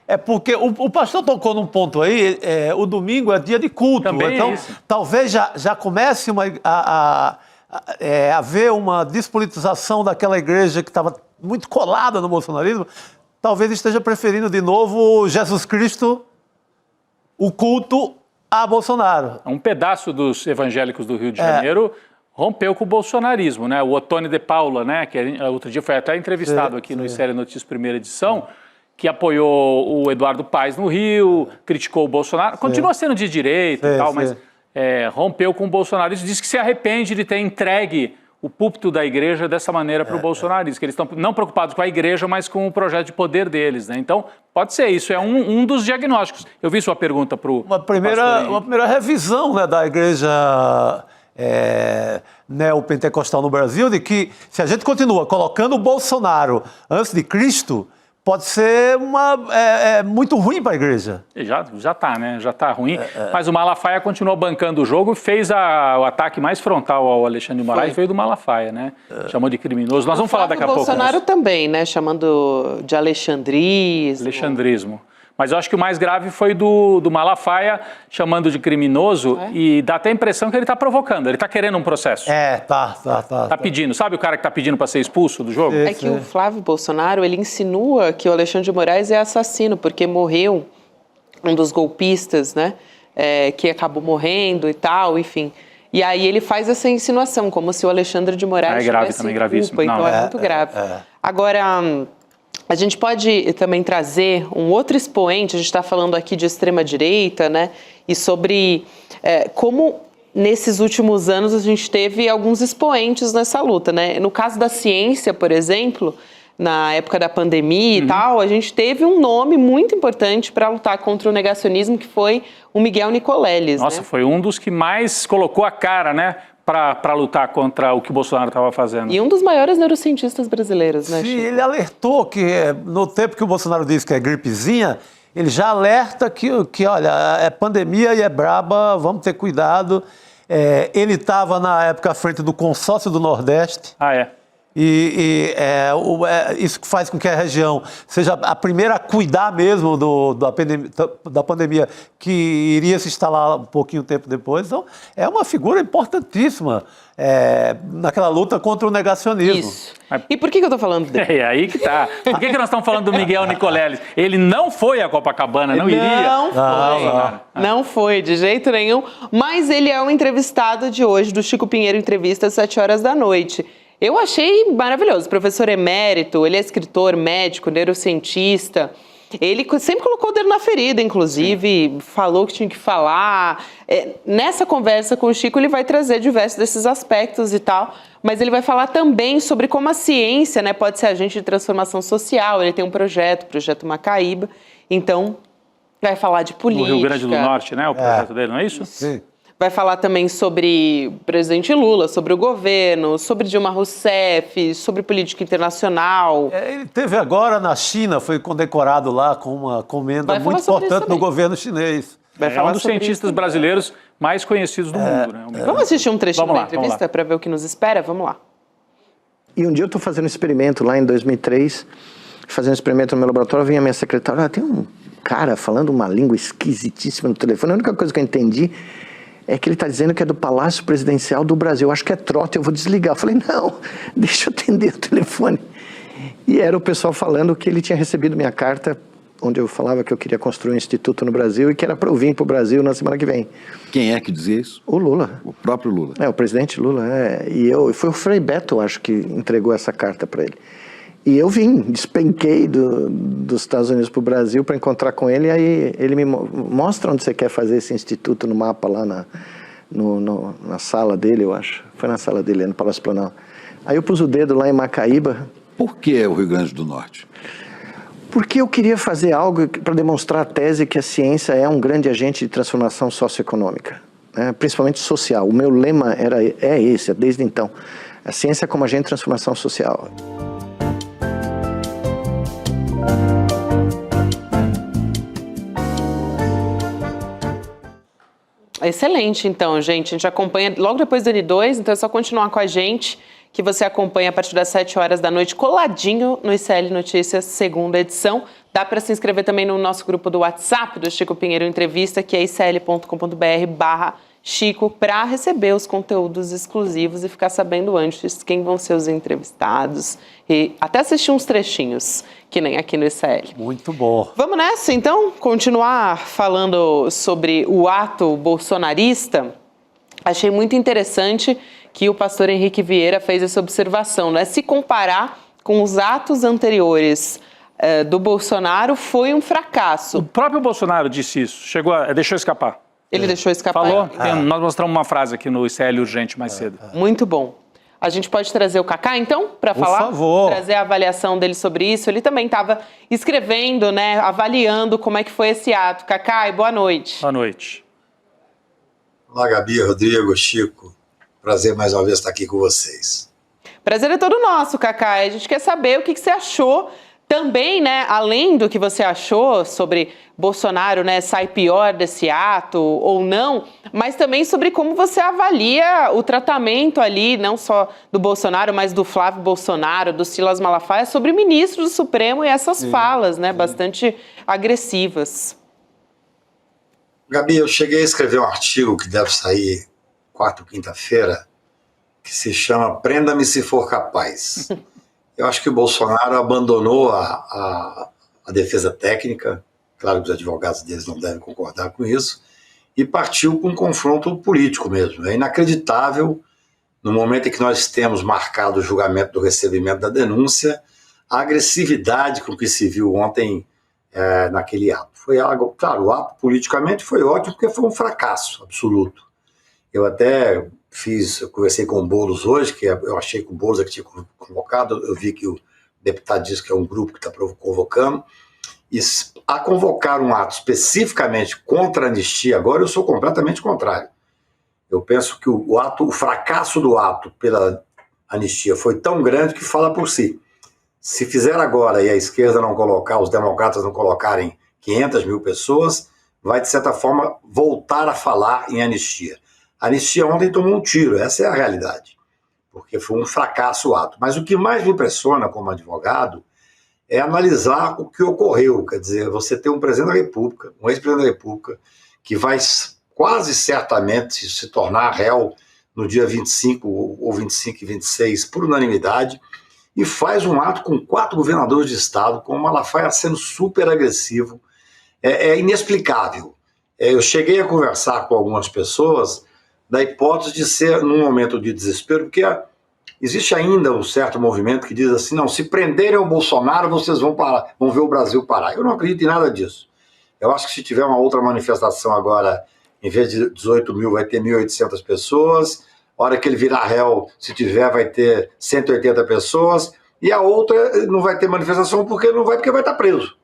[SPEAKER 6] É porque o pastor tocou num ponto aí, o domingo é dia de culto,
[SPEAKER 8] também
[SPEAKER 6] então talvez já comece a haver uma despolitização daquela igreja que estava muito colada no bolsonarismo. Talvez esteja preferindo de novo Jesus Cristo, o culto a Bolsonaro.
[SPEAKER 8] Um pedaço dos evangélicos do Rio de Janeiro rompeu com o bolsonarismo, né? O Ottoni de Paula, né? Que outro dia foi até entrevistado aqui no Série Notícias Primeira Edição, que apoiou o Eduardo Paes no Rio, criticou o Bolsonaro, continua sendo de direita e tal, mas rompeu com o bolsonarismo, disse que se arrepende de ter entregue o púlpito da igreja dessa maneira para o bolsonarismo, que eles estão não preocupados com a igreja, mas com o projeto de poder deles, né? Então, pode ser, isso é um dos diagnósticos. Eu vi sua pergunta para o
[SPEAKER 6] uma primeira revisão, né, da igreja neopentecostal no Brasil, de que se a gente continua colocando o Bolsonaro antes de Cristo, pode ser muito ruim para a igreja.
[SPEAKER 8] Já está, né? Já está ruim. Mas o Malafaia continuou bancando o jogo e fez o ataque mais frontal ao Alexandre de Moraes, veio do Malafaia, né? Chamou de criminoso. Nós vamos falar daqui a pouco.
[SPEAKER 5] O Bolsonaro também, né? Chamando de alexandrismo.
[SPEAKER 8] Alexandrismo. Mas eu acho que o mais grave foi do Malafaia chamando de criminoso e dá até a impressão que ele está provocando, ele está querendo um processo. Tá pedindo, sabe o cara que está pedindo para ser expulso do jogo?
[SPEAKER 5] É que o Flávio Bolsonaro, ele insinua que o Alexandre de Moraes é assassino, porque morreu um dos golpistas, né, que acabou morrendo e tal, enfim. E aí ele faz essa insinuação, como se o Alexandre de Moraes
[SPEAKER 8] É grave
[SPEAKER 5] tivesse
[SPEAKER 8] também, gravíssimo.
[SPEAKER 5] culpa, então
[SPEAKER 8] Não,
[SPEAKER 5] é muito grave. Agora, a gente pode também trazer um outro expoente, a gente está falando aqui de extrema-direita, né? E sobre como nesses últimos anos a gente teve alguns expoentes nessa luta, né? No caso da ciência, por exemplo, na época da pandemia e tal, a gente teve um nome muito importante para lutar contra o negacionismo, que foi o Miguel Nicoleles.
[SPEAKER 8] Nossa,
[SPEAKER 5] né?
[SPEAKER 8] foi um dos que mais colocou a cara, né, para lutar contra o que o Bolsonaro estava fazendo.
[SPEAKER 5] E um dos maiores neurocientistas brasileiros, né,
[SPEAKER 6] Sim,
[SPEAKER 5] Chico?
[SPEAKER 6] ele alertou que no tempo que o Bolsonaro disse que é gripezinha, ele já alerta que olha, é pandemia e é braba, vamos ter cuidado. Ele estava na época à frente do consórcio do Nordeste.
[SPEAKER 8] Ah, é?
[SPEAKER 6] Isso faz com que a região seja a primeira a cuidar mesmo da pandemia, que iria se instalar um pouquinho tempo depois. Então, é uma figura importantíssima naquela luta contra o negacionismo.
[SPEAKER 5] Isso. E por que eu tô falando dele?
[SPEAKER 8] É aí que tá. Por que nós estamos falando do Miguel Nicoleles? Ele não foi a Copacabana, não iria?
[SPEAKER 5] Não foi. Não foi, de jeito nenhum. Mas ele é o entrevistado de hoje, do Chico Pinheiro Entrevista, às 7 horas da noite. Eu achei maravilhoso. Professor emérito, ele é escritor, médico, neurocientista. Ele sempre colocou o dedo na ferida, inclusive, falou que tinha que falar. Nessa conversa com o Chico, ele vai trazer diversos desses aspectos e tal, mas ele vai falar também sobre como a ciência, né, pode ser agente de transformação social. Ele tem um projeto, o Projeto Macaíba, então vai falar de política.
[SPEAKER 8] No Rio Grande do Norte, né, o projeto dele, não é isso?
[SPEAKER 6] Sim.
[SPEAKER 5] Vai falar também sobre o presidente Lula, sobre o governo, sobre Dilma Rousseff, sobre política internacional.
[SPEAKER 6] Ele teve agora na China, foi condecorado lá com uma comenda muito importante do governo chinês.
[SPEAKER 8] É um dos cientistas brasileiros mais conhecidos do mundo. Né?
[SPEAKER 5] Vamos assistir um trechinho da entrevista para ver o que nos espera? Vamos lá.
[SPEAKER 9] E um dia eu estou fazendo um experimento lá em 2003, fazendo um experimento no meu laboratório, vinha a minha secretária, tem um cara falando uma língua esquisitíssima no telefone. A única coisa que eu entendi é que ele está dizendo que é do Palácio Presidencial do Brasil. Eu acho que é trote, eu vou desligar. Eu falei, não, deixa eu atender o telefone. E era o pessoal falando que ele tinha recebido minha carta, onde eu falava que eu queria construir um instituto no Brasil e que era para eu vir para o Brasil na semana que vem.
[SPEAKER 10] Quem é que dizia isso?
[SPEAKER 9] O Lula.
[SPEAKER 10] O próprio Lula.
[SPEAKER 9] O presidente Lula. E foi o Frei Beto, acho, que entregou essa carta para ele. E eu vim, despenquei dos Estados Unidos para o Brasil para encontrar com ele, e aí ele me mostra onde você quer fazer esse instituto no mapa lá na sala dele, eu acho. Foi na sala dele, no Palácio Planalto. Aí eu pus o dedo lá em Macaíba.
[SPEAKER 10] Por que o Rio Grande do Norte?
[SPEAKER 9] Porque eu queria fazer algo para demonstrar a tese que a ciência é um grande agente de transformação socioeconômica, né? Principalmente social. O meu lema é esse, desde então. A ciência como agente de transformação social.
[SPEAKER 5] Excelente, então, gente. A gente acompanha logo depois do N2, então é só continuar com a gente, que você acompanha a partir das 7 horas da noite, coladinho no ICL Notícias, segunda edição. Dá para se inscrever também no nosso grupo do WhatsApp do Chico Pinheiro Entrevista, que é icl.com.br/Chico, para receber os conteúdos exclusivos e ficar sabendo antes quem vão ser os entrevistados e até assistir uns trechinhos, que nem aqui no ICL.
[SPEAKER 6] Muito bom.
[SPEAKER 5] Vamos nessa, então? Continuar falando sobre o ato bolsonarista. Achei muito interessante que o pastor Henrique Vieira fez essa observação, né? Se comparar com os atos anteriores do Bolsonaro, foi um fracasso.
[SPEAKER 8] O próprio Bolsonaro disse isso, deixou escapar.
[SPEAKER 5] Ele deixou escapar.
[SPEAKER 8] Falou? Nós mostramos uma frase aqui no ICL Urgente mais cedo.
[SPEAKER 5] Muito bom. A gente pode trazer o Cacá, então, para falar?
[SPEAKER 6] Por favor.
[SPEAKER 5] Trazer a avaliação dele sobre isso. Ele também estava escrevendo, né, avaliando como é que foi esse ato. Cacá, boa noite.
[SPEAKER 8] Boa noite.
[SPEAKER 11] Olá, Gabi, Rodrigo, Chico. Prazer mais uma vez estar aqui com vocês.
[SPEAKER 5] Prazer é todo nosso, Cacá. A gente quer saber o que você achou também, né, além do que você achou sobre Bolsonaro, né, sai pior desse ato ou não, mas também sobre como você avalia o tratamento ali, não só do Bolsonaro, mas do Flávio Bolsonaro, do Silas Malafaia, sobre ministros do Supremo e essas falas, né, bastante agressivas.
[SPEAKER 11] Gabi, eu cheguei a escrever um artigo que deve sair quarta ou quinta-feira, que se chama Prenda-me se for capaz. Eu acho que o Bolsonaro abandonou a defesa técnica, claro que os advogados deles não devem concordar com isso, e partiu com um confronto político mesmo. É inacreditável, no momento em que nós temos marcado o julgamento do recebimento da denúncia, a agressividade com que se viu ontem naquele ato. Foi algo, claro, o ato politicamente foi ótimo, porque foi um fracasso absoluto. Eu até eu conversei com o Boulos hoje, que eu achei que o Boulos é que tinha convocado, eu vi que o deputado disse que é um grupo que está convocando, e a convocar um ato especificamente contra a anistia agora, eu sou completamente contrário. Eu penso que o fracasso do ato pela anistia foi tão grande que fala por si. Se fizer agora e a esquerda não colocar, os democratas não colocarem 500 mil pessoas, vai, de certa forma, voltar a falar em anistia. A anistia ontem tomou um tiro, essa é a realidade, porque foi um fracasso o ato. Mas o que mais me impressiona como advogado é analisar o que ocorreu. Quer dizer, você tem um presidente da República, um ex-presidente da República, que vai quase certamente se tornar réu no dia 25 ou 25 e 26, por unanimidade, e faz um ato com 4 governadores de estado, com o Malafaia sendo super agressivo. É inexplicável. Eu cheguei a conversar com algumas pessoas da hipótese de ser num momento de desespero, porque existe ainda um certo movimento que diz assim, não, se prenderem o Bolsonaro, vocês vão ver o Brasil parar. Eu não acredito em nada disso. Eu acho que se tiver uma outra manifestação agora, em vez de 18 mil, vai ter 1.800 pessoas. A hora que ele virar réu, se tiver, vai ter 180 pessoas. E a outra não vai ter manifestação porque vai estar preso.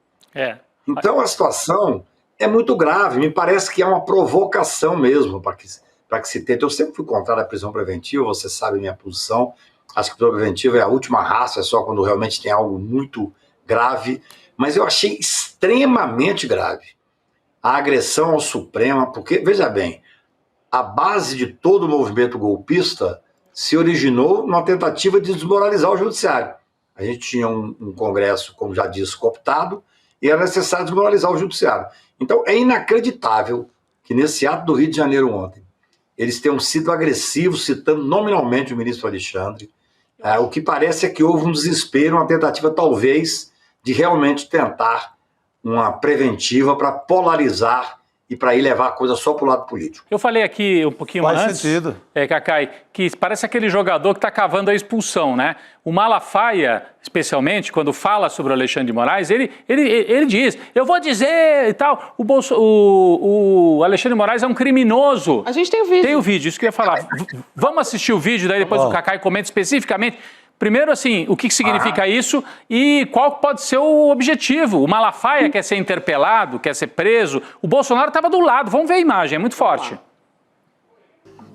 [SPEAKER 11] Então a situação é muito grave. Me parece que é uma provocação mesmo para que se tente. Eu sempre fui contrário à prisão preventiva, você sabe a minha posição. Acho que a prisão preventiva é a última raça, é só quando realmente tem algo muito grave. Mas eu achei extremamente grave a agressão ao Supremo, porque, veja bem, a base de todo o movimento golpista se originou numa tentativa de desmoralizar o judiciário. A gente tinha um Congresso, como já disse, cooptado, e era necessário desmoralizar o judiciário. Então, é inacreditável que nesse ato do Rio de Janeiro ontem, eles tenham sido agressivos, citando nominalmente o ministro Alexandre. O que parece é que houve um desespero, uma tentativa, talvez, de realmente tentar uma preventiva para polarizar e para ir levar a coisa só para o lado político.
[SPEAKER 8] Eu falei aqui um pouquinho antes, Cacai, que parece aquele jogador que está cavando a expulsão, né? O Malafaia, especialmente, quando fala sobre o Alexandre de Moraes, ele diz, eu vou dizer e tal, o Alexandre de Moraes é um criminoso.
[SPEAKER 5] A gente tem o vídeo.
[SPEAKER 8] Tem o vídeo, isso que eu ia falar. Vamos assistir o vídeo, daí depois o Cacai comenta especificamente. Primeiro, assim, o que significa isso e qual pode ser o objetivo? O Malafaia quer ser interpelado, quer ser preso. O Bolsonaro estava do lado. Vamos ver a imagem, é muito forte.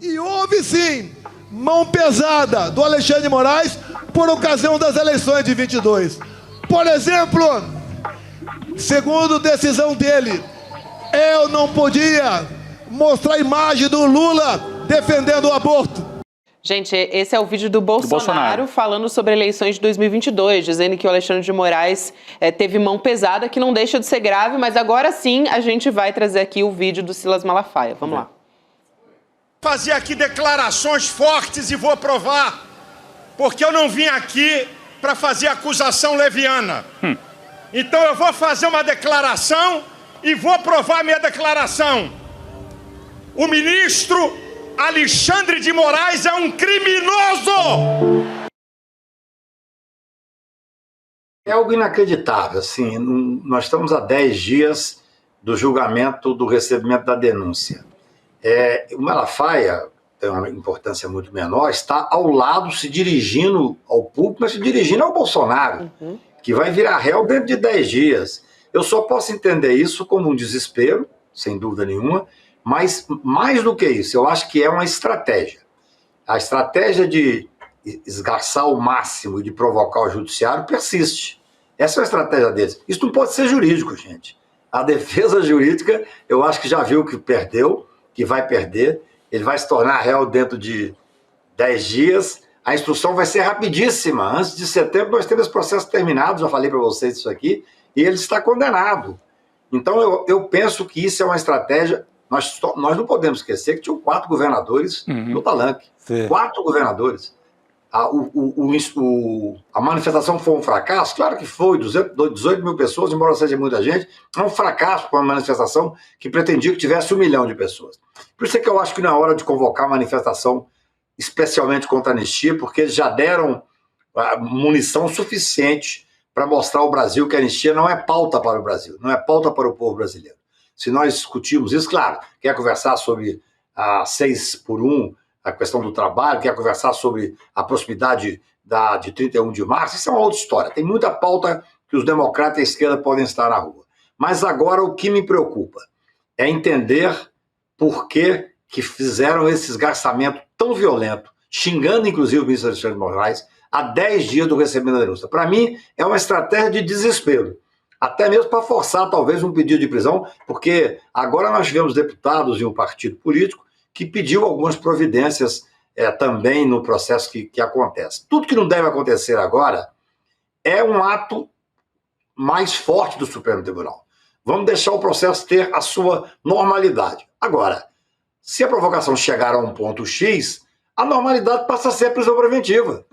[SPEAKER 4] E houve, sim, mão pesada do Alexandre de Moraes por ocasião das eleições de 22. Por exemplo, segundo decisão dele, eu não podia mostrar a imagem do Lula defendendo o aborto.
[SPEAKER 5] Gente, esse é o vídeo do Bolsonaro falando sobre eleições de 2022, dizendo que o Alexandre de Moraes teve mão pesada, que não deixa de ser grave, mas agora sim a gente vai trazer aqui o vídeo do Silas Malafaia. Vamos lá.
[SPEAKER 2] Fazer aqui declarações fortes e vou provar, porque eu não vim aqui para fazer acusação leviana. Então eu vou fazer uma declaração e vou provar minha declaração. O ministro Alexandre de Moraes é um criminoso!
[SPEAKER 11] É algo inacreditável, assim, nós estamos há 10 dias do julgamento do recebimento da denúncia. O Malafaia, tem uma importância muito menor, está ao lado, se dirigindo ao público, mas se dirigindo ao Bolsonaro, que vai virar réu dentro de 10 dias. Eu só posso entender isso como um desespero, sem dúvida nenhuma, mas, mais do que isso, eu acho que é uma estratégia. A estratégia de esgarçar o máximo e de provocar o judiciário persiste. Essa é a estratégia deles. Isso não pode ser jurídico, gente. A defesa jurídica, eu acho que já viu que perdeu, que vai perder. Ele vai se tornar réu dentro de 10 dias. A instrução vai ser rapidíssima. Antes de setembro, nós temos esse processo terminado, já falei para vocês isso aqui, e ele está condenado. Então, eu penso que isso é uma estratégia. Nós não podemos esquecer que tinham 4 governadores no palanque. 4 governadores. a manifestação foi um fracasso? Claro que foi, 18 mil pessoas, embora seja muita gente, é um fracasso para uma manifestação que pretendia que tivesse 1 milhão de pessoas. Por isso é que eu acho que não é hora de convocar a manifestação especialmente contra a anistia, porque eles já deram munição suficiente para mostrar ao Brasil que a anistia não é pauta para o Brasil, não é pauta para o povo brasileiro. Se nós discutirmos isso, claro, quer conversar sobre a 6x1, a questão do trabalho, quer conversar sobre a proximidade de 31 de março, isso é uma outra história. Tem muita pauta que os democratas e a esquerda podem estar na rua. Mas agora o que me preocupa é entender por que fizeram esse esgarçamento tão violento, xingando inclusive o ministro Alexandre de Moraes, há 10 dias do recebimento da denúncia. Para mim, é uma estratégia de desespero, até mesmo para forçar talvez um pedido de prisão, porque agora nós tivemos deputados de um partido político que pediu algumas providências também no processo que acontece. Tudo que não deve acontecer agora é um ato mais forte do Supremo Tribunal. Vamos deixar o processo ter a sua normalidade. Agora, se a provocação chegar a um ponto X, a normalidade passa a ser a prisão preventiva.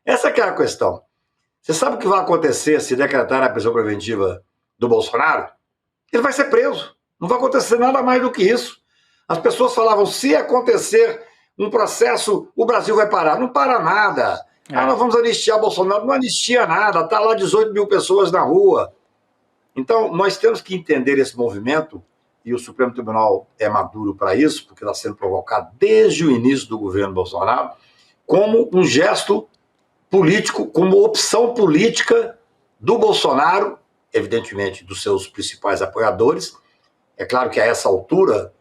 [SPEAKER 11] Essa que é a questão. Você sabe o que vai acontecer se decretar a prisão preventiva do Bolsonaro? Ele vai ser preso. Não vai acontecer nada mais do que isso. As pessoas falavam, se acontecer um processo, o Brasil vai parar. Não para nada. Nós vamos anistiar Bolsonaro. Não anistia nada. Está lá 18 mil pessoas na rua. Então, nós temos que entender esse movimento, e o Supremo Tribunal é maduro para isso, porque está sendo provocado desde o início do governo Bolsonaro, como um gesto político, como opção política do Bolsonaro, evidentemente dos seus principais apoiadores. É claro que a essa altura,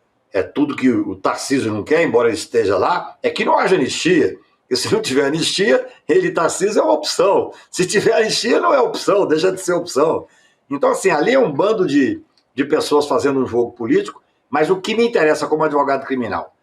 [SPEAKER 11] tudo que o Tarcísio não quer, embora ele esteja lá, é que não haja anistia. E se não tiver anistia, ele, Tarcísio, é uma opção. Se tiver anistia, não é opção, deixa de ser opção. Então, assim, ali é um bando de pessoas fazendo um jogo político, mas o que me interessa como advogado criminal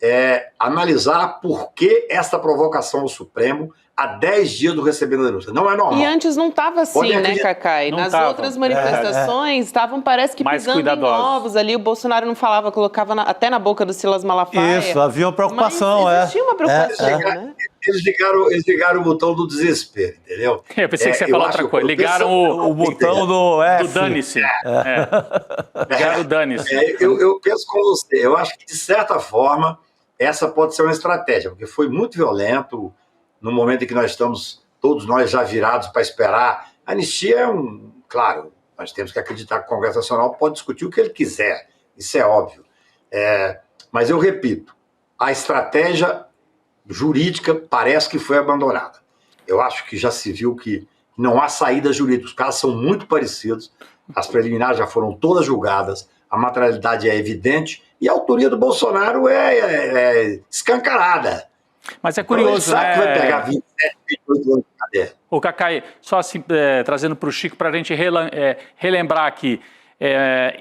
[SPEAKER 11] é analisar por que essa provocação ao Supremo há 10 dias do recebimento da denúncia. Não é normal.
[SPEAKER 5] E antes não estava assim, né, Cacai? Nas outras manifestações estavam, parece que pisando em ovos ali. O Bolsonaro não falava, colocava até na boca do Silas Malafaia.
[SPEAKER 6] Isso, havia uma preocupação.
[SPEAKER 5] Mas existia uma preocupação, né?
[SPEAKER 11] Eles ligaram o botão do desespero, entendeu?
[SPEAKER 8] Eu pensei que você ia falar outra coisa. Ligaram o botão do dane-se. Ligaram o dane-se.
[SPEAKER 11] Eu penso com você. Eu acho que, de certa forma, essa pode ser uma estratégia, porque foi muito violento no momento em que nós estamos, todos nós já virados para esperar. A anistia é claro, nós temos que acreditar que o Congresso Nacional pode discutir o que ele quiser. Isso é óbvio. Mas eu repito, a estratégia jurídica parece que foi abandonada. Eu acho que já se viu que não há saída jurídica. Os casos são muito parecidos, as preliminares já foram todas julgadas, a materialidade é evidente e a autoria do Bolsonaro é escancarada.
[SPEAKER 8] Mas é curioso,
[SPEAKER 11] então, ele sabe que vai pegar 27, 28 anos de cadeia.
[SPEAKER 8] Ô, Cacai, só assim, trazendo para o Chico, para a gente relembrar aqui,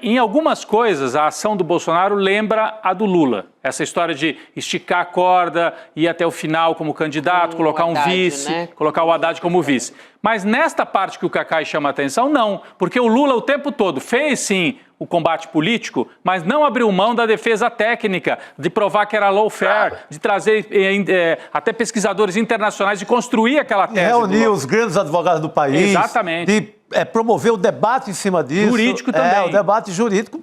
[SPEAKER 8] em algumas coisas, a ação do Bolsonaro lembra a do Lula. Essa história de esticar a corda, ir até o final como candidato, colocar um vice, né? Colocar o Haddad como vice. Mas nesta parte que o Cacai chama a atenção, não. Porque o Lula o tempo todo fez, sim, o combate político, mas não abriu mão da defesa técnica, de provar que era lawfare, de trazer até pesquisadores internacionais, de construir aquela tese.
[SPEAKER 6] Reunir os grandes advogados do país.
[SPEAKER 8] Exatamente.
[SPEAKER 6] De promover o debate em cima disso.
[SPEAKER 8] Jurídico também.
[SPEAKER 6] O debate jurídico,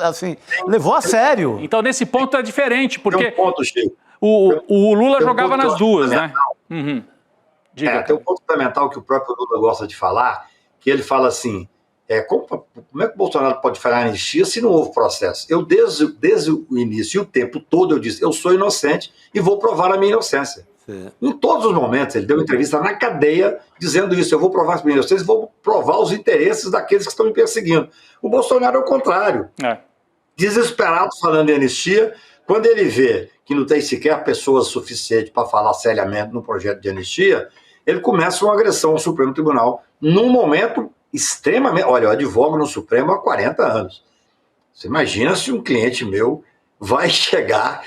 [SPEAKER 6] assim, levou a sério.
[SPEAKER 8] Então, nesse ponto é diferente, porque
[SPEAKER 11] tem um ponto, Chico.
[SPEAKER 8] o Lula jogava nas duas, né? Uhum. Diga.
[SPEAKER 11] Tem um ponto fundamental que o próprio Lula gosta de falar, que ele fala assim, como é que o Bolsonaro pode falar anistia se não houve processo? Eu, desde o início e o tempo todo, eu disse, eu sou inocente e vou provar a minha inocência. Sim. Em todos os momentos, ele deu entrevista na cadeia dizendo isso, eu vou provar a minha inocência e vou provar os interesses daqueles que estão me perseguindo. O Bolsonaro é o contrário. Desesperado falando em anistia, quando ele vê que não tem sequer pessoas suficientes para falar seriamente no projeto de anistia, ele começa uma agressão ao Supremo Tribunal num momento extremamente... Olha, eu advogo no Supremo há 40 anos. Você imagina se um cliente meu vai chegar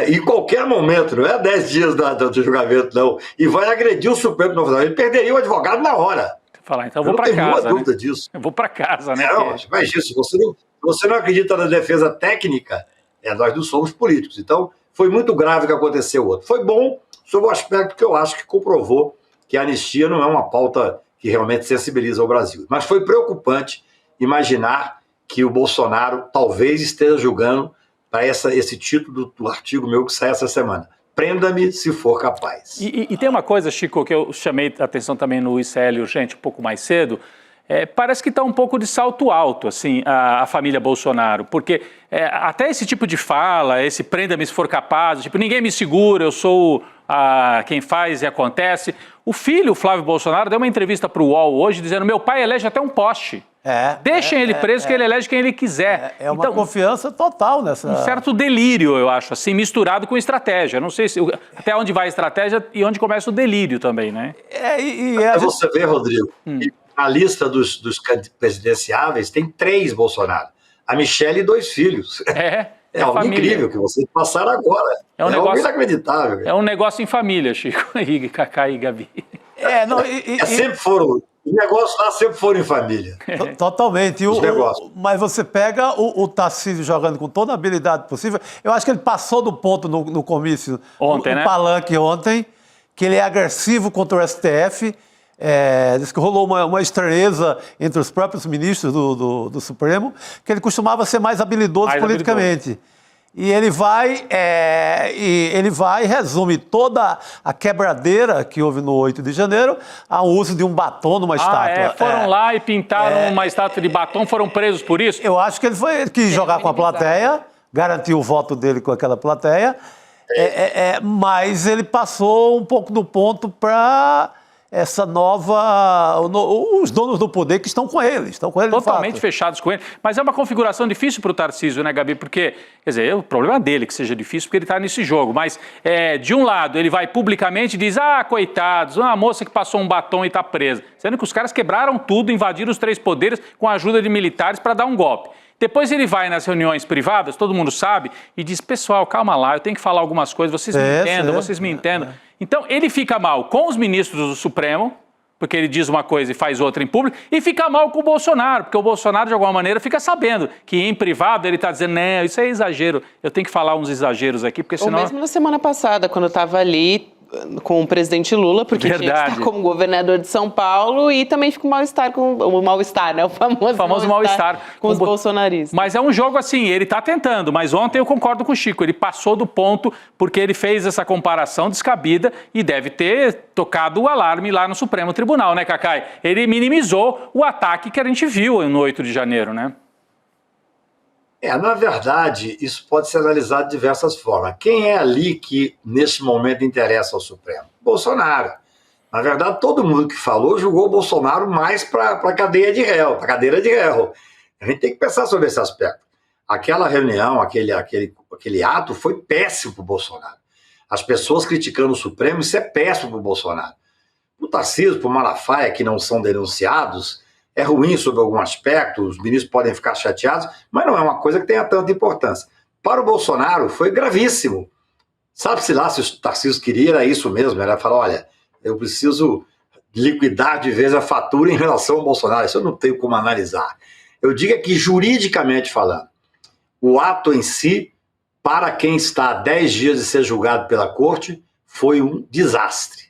[SPEAKER 11] em qualquer momento, não é 10 dias do julgamento, não, e vai agredir o Supremo Tribunal. Ele perderia o advogado na hora.
[SPEAKER 8] Falar, então eu vou para casa. Não tenho nenhuma
[SPEAKER 11] dúvida disso.
[SPEAKER 8] Eu vou para casa, né?
[SPEAKER 11] Não, imagina, se você não acredita na defesa técnica, nós não somos políticos. Então, foi muito grave o que aconteceu ontem. Foi bom sob o aspecto que eu acho que comprovou que a anistia não é uma pauta que realmente sensibiliza o Brasil. Mas foi preocupante imaginar que o Bolsonaro talvez esteja julgando para esse título do artigo meu que sai essa semana. Prenda-me se for capaz.
[SPEAKER 8] E tem uma coisa, Chico, que eu chamei a atenção também no ICL Urgente um pouco mais cedo. Parece que está um pouco de salto alto, assim, a família Bolsonaro, porque até esse tipo de fala, esse prenda-me se for capaz, tipo, ninguém me segura, eu sou quem faz e acontece. O filho, o Flávio Bolsonaro, deu uma entrevista para o UOL hoje dizendo: meu pai elege até um poste. Deixem ele preso que ele elege quem ele quiser.
[SPEAKER 6] É uma confiança total nessa...
[SPEAKER 8] Um certo delírio, eu acho, assim, misturado com estratégia. Não sei até onde vai a estratégia e onde começa o delírio também, né?
[SPEAKER 11] Você vê, Rodrigo, na lista dos presidenciáveis tem 3 Bolsonaro. A Michelle e 2 filhos. É algo incrível que vocês passaram agora. É algo inacreditável.
[SPEAKER 8] É um negócio em família, Chico, e Cacá e Gabi.
[SPEAKER 11] Sempre foram... Os negócios lá sempre foram em família.
[SPEAKER 6] Totalmente. Mas você pega o Tarcísio jogando com toda a habilidade possível. Eu acho que ele passou do ponto no comício,
[SPEAKER 8] ontem,
[SPEAKER 6] no palanque ontem, que ele é agressivo contra o STF. Diz que rolou uma estranheza entre os próprios ministros do Supremo, que ele costumava ser mais habilidoso politicamente. E ele vai e resume toda a quebradeira que houve no 8 de janeiro ao uso de um batom numa estátua.
[SPEAKER 8] Foram lá e pintaram uma estátua de batom, foram presos por isso?
[SPEAKER 6] Eu acho que ele quis jogar com a plateia, garantiu o voto dele com aquela plateia, mas ele passou um pouco do ponto para... essa nova... os donos do poder que estão com ele.
[SPEAKER 8] Totalmente fechados com ele. Mas é uma configuração difícil para o Tarcísio, né, Gabi? Porque, quer dizer, o problema dele que seja difícil, porque ele está nesse jogo. Mas, de um lado, ele vai publicamente e diz: coitados, uma moça que passou um batom e está presa. Sendo que os caras quebraram tudo, invadiram os 3 poderes com a ajuda de militares para dar um golpe. Depois ele vai nas reuniões privadas, todo mundo sabe, e diz: pessoal, calma lá, eu tenho que falar algumas coisas, vocês me entendam. Então, ele fica mal com os ministros do Supremo, porque ele diz uma coisa e faz outra em público, e fica mal com o Bolsonaro, porque o Bolsonaro, de alguma maneira, fica sabendo que em privado ele está dizendo: não, isso é exagero, eu tenho que falar uns exageros aqui, porque senão...
[SPEAKER 5] Ou mesmo na semana passada, quando eu estava ali com o presidente Lula, porque tinha que estar como governador de São Paulo, e também fica o mal-estar, né? O famoso mal-estar com os bolsonaristas.
[SPEAKER 8] Mas é um jogo assim, ele está tentando, mas ontem eu concordo com o Chico, ele passou do ponto porque ele fez essa comparação descabida e deve ter tocado o alarme lá no Supremo Tribunal, né, Cacai? Ele minimizou o ataque que a gente viu no 8 de janeiro, né?
[SPEAKER 11] Na verdade, isso pode ser analisado de diversas formas. Quem é ali que, nesse momento, interessa ao Supremo? Bolsonaro. Na verdade, todo mundo que falou julgou o Bolsonaro mais para a cadeira de réu. A gente tem que pensar sobre esse aspecto. Aquela reunião, aquele ato foi péssimo para o Bolsonaro. As pessoas criticando o Supremo, isso é péssimo para o Bolsonaro. O Tarcísio, para o Malafaia, que não são denunciados... é ruim sob algum aspecto, os ministros podem ficar chateados, mas não é uma coisa que tenha tanta importância. Para o Bolsonaro, foi gravíssimo. Sabe-se lá se o Tarcísio queria, era isso mesmo, era falar: olha, eu preciso liquidar de vez a fatura em relação ao Bolsonaro, isso eu não tenho como analisar. Eu digo que, juridicamente falando, o ato em si, para quem está há 10 dias de ser julgado pela corte, foi um desastre.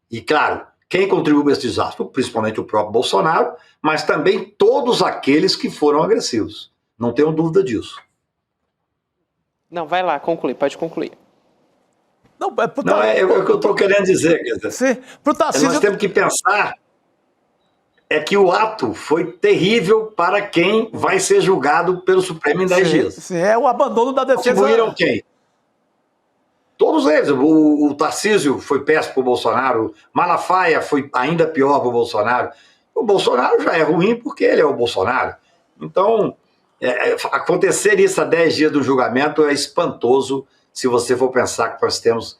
[SPEAKER 11] E, claro, quem contribuiu para esse desastre? Principalmente o próprio Bolsonaro, mas também todos aqueles que foram agressivos. Não tenho dúvida disso.
[SPEAKER 5] Não, vai lá, pode concluir.
[SPEAKER 11] Não, é o que eu estou querendo dizer. Nós temos que pensar que o ato foi terrível para quem vai ser julgado pelo Supremo em 10 dias.
[SPEAKER 6] Sim, é o abandono da defesa.
[SPEAKER 11] Contribuíram quem? Todos eles. O Tarcísio foi péssimo para o Bolsonaro, Malafaia foi ainda pior para o Bolsonaro. O Bolsonaro já é ruim porque ele é o Bolsonaro. Então, acontecer isso há 10 dias do julgamento é espantoso se você for pensar que nós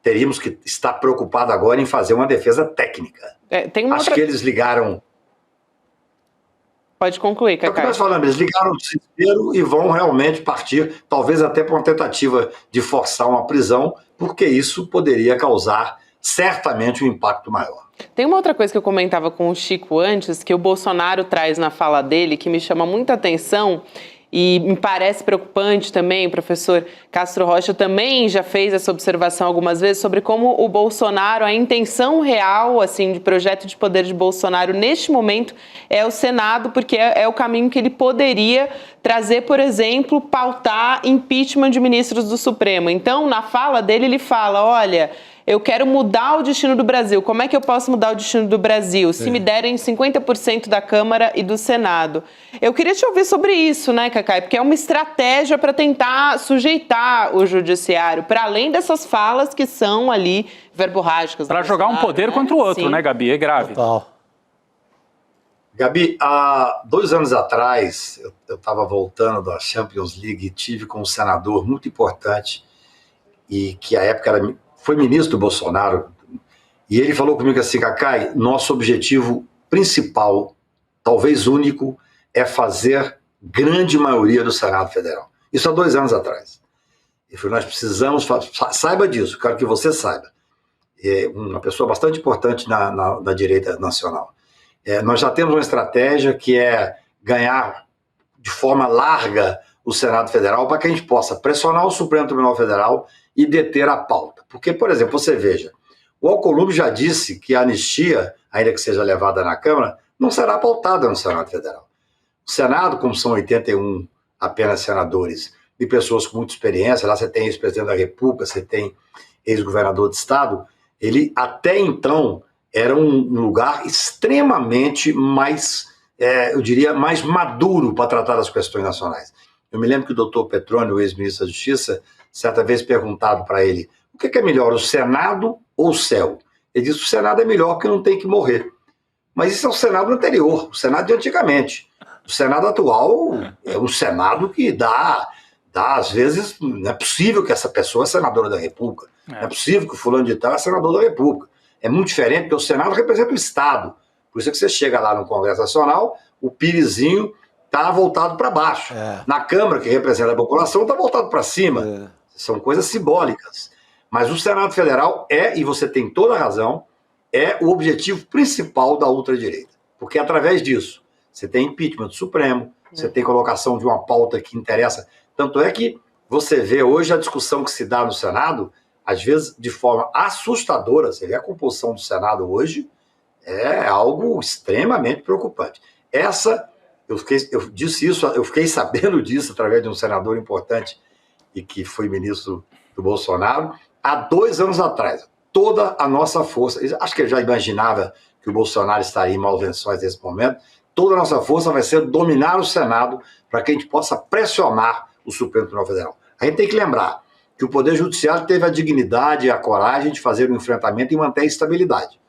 [SPEAKER 11] teríamos que estar preocupado agora em fazer uma defesa técnica. Acho que eles ligaram...
[SPEAKER 5] Pode concluir, Cacá.
[SPEAKER 11] É o que nós falamos, eles ligaram o desespero e vão realmente partir, talvez até para uma tentativa de forçar uma prisão, porque isso poderia causar certamente um impacto maior.
[SPEAKER 5] Tem uma outra coisa que eu comentava com o Chico antes, que o Bolsonaro traz na fala dele, que me chama muita atenção, E me parece preocupante também, o professor Castro Rocha também já fez essa observação algumas vezes sobre como o Bolsonaro, a intenção real, assim, de projeto de poder de Bolsonaro neste momento é o Senado, porque é o caminho que ele poderia trazer, por exemplo, pautar impeachment de ministros do Supremo. Então, na fala dele, ele fala, olha, eu quero mudar o destino do Brasil. Como é que eu posso mudar o destino do Brasil? Se me derem 50% da Câmara e do Senado. Eu queria te ouvir sobre isso, né, Cacai? Porque é uma estratégia para tentar sujeitar o judiciário, para além dessas falas que são ali verborrágicas.
[SPEAKER 8] Para jogar um poder contra o outro, né, Gabi? É grave.
[SPEAKER 6] Total.
[SPEAKER 11] Gabi, há 2 anos atrás, eu estava voltando da Champions League e tive com um senador muito importante, e que à época foi ministro do Bolsonaro, e ele falou comigo assim, Cacai, nosso objetivo principal, talvez único, é fazer grande maioria do Senado Federal. Isso há 2 anos atrás. Ele falou, nós precisamos, saiba disso, quero que você saiba. É uma pessoa bastante importante da direita nacional. Nós já temos uma estratégia que é ganhar de forma larga o Senado Federal para que a gente possa pressionar o Supremo Tribunal Federal e deter a pauta. Porque, por exemplo, você veja, o Alcolumbre já disse que a anistia, ainda que seja levada na Câmara, não será pautada no Senado Federal. O Senado, como são 81 apenas senadores e pessoas com muita experiência, lá você tem ex-presidente da República, você tem ex-governador de Estado, ele até então era um lugar extremamente mais, eu diria, mais maduro para tratar das questões nacionais. Eu me lembro que o doutor Petrônio, o ex-ministro da Justiça, certa vez perguntado para ele, o que é melhor, o Senado ou o céu? Ele disse que o Senado é melhor porque não tem que morrer. Mas isso é o Senado anterior, o Senado de antigamente. O Senado atual é um Senado que dá às vezes, não é possível que essa pessoa é senadora da República. Não é possível que o fulano de tal é senador da República. É muito diferente, porque o Senado representa o Estado. Por isso é que você chega lá no Congresso Nacional, o pirizinho está voltado para baixo. Na Câmara, que representa a população, está voltado para cima. São coisas simbólicas. Mas o Senado Federal e você tem toda a razão, é o objetivo principal da ultradireita. Porque através disso, você tem impeachment do Supremo, você tem colocação de uma pauta que interessa. Tanto é que você vê hoje a discussão que se dá no Senado, às vezes de forma assustadora. Você vê a composição do Senado hoje, é algo extremamente preocupante. Eu disse isso, eu fiquei sabendo disso através de um senador importante e que foi ministro do Bolsonaro, há 2 anos atrás. Toda a nossa força, acho que ele já imaginava que o Bolsonaro estaria em maus lençóis nesse momento, toda a nossa força vai ser dominar o Senado para que a gente possa pressionar o Supremo Tribunal Federal. A gente tem que lembrar que o Poder Judiciário teve a dignidade e a coragem de fazer um enfrentamento e manter a estabilidade.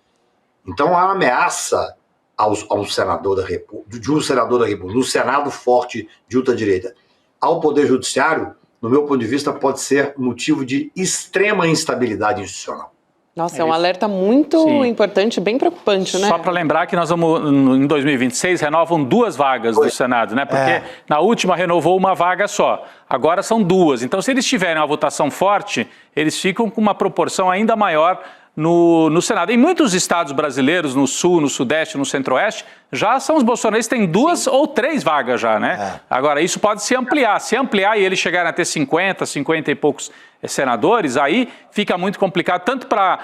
[SPEAKER 11] Então, a ameaça a um senador da República, de um senador da República, no Senado forte de ultradireita, ao Poder Judiciário, no meu ponto de vista, pode ser motivo de extrema instabilidade institucional.
[SPEAKER 5] Nossa, é um alerta muito importante, bem preocupante, né?
[SPEAKER 8] Só para lembrar que nós vamos, em 2026, renovam 2 vagas do Senado, né? Porque na última renovou uma vaga só, agora são 2. Então, se eles tiverem uma votação forte, eles ficam com uma proporção ainda maior no Senado. Em muitos estados brasileiros, no Sul, no Sudeste, no Centro-Oeste, já são os bolsonaristas, têm 2 ou 3 vagas já, né? Agora, isso pode se ampliar. Se ampliar e eles chegarem a ter 50 e poucos senadores, aí fica muito complicado, tanto para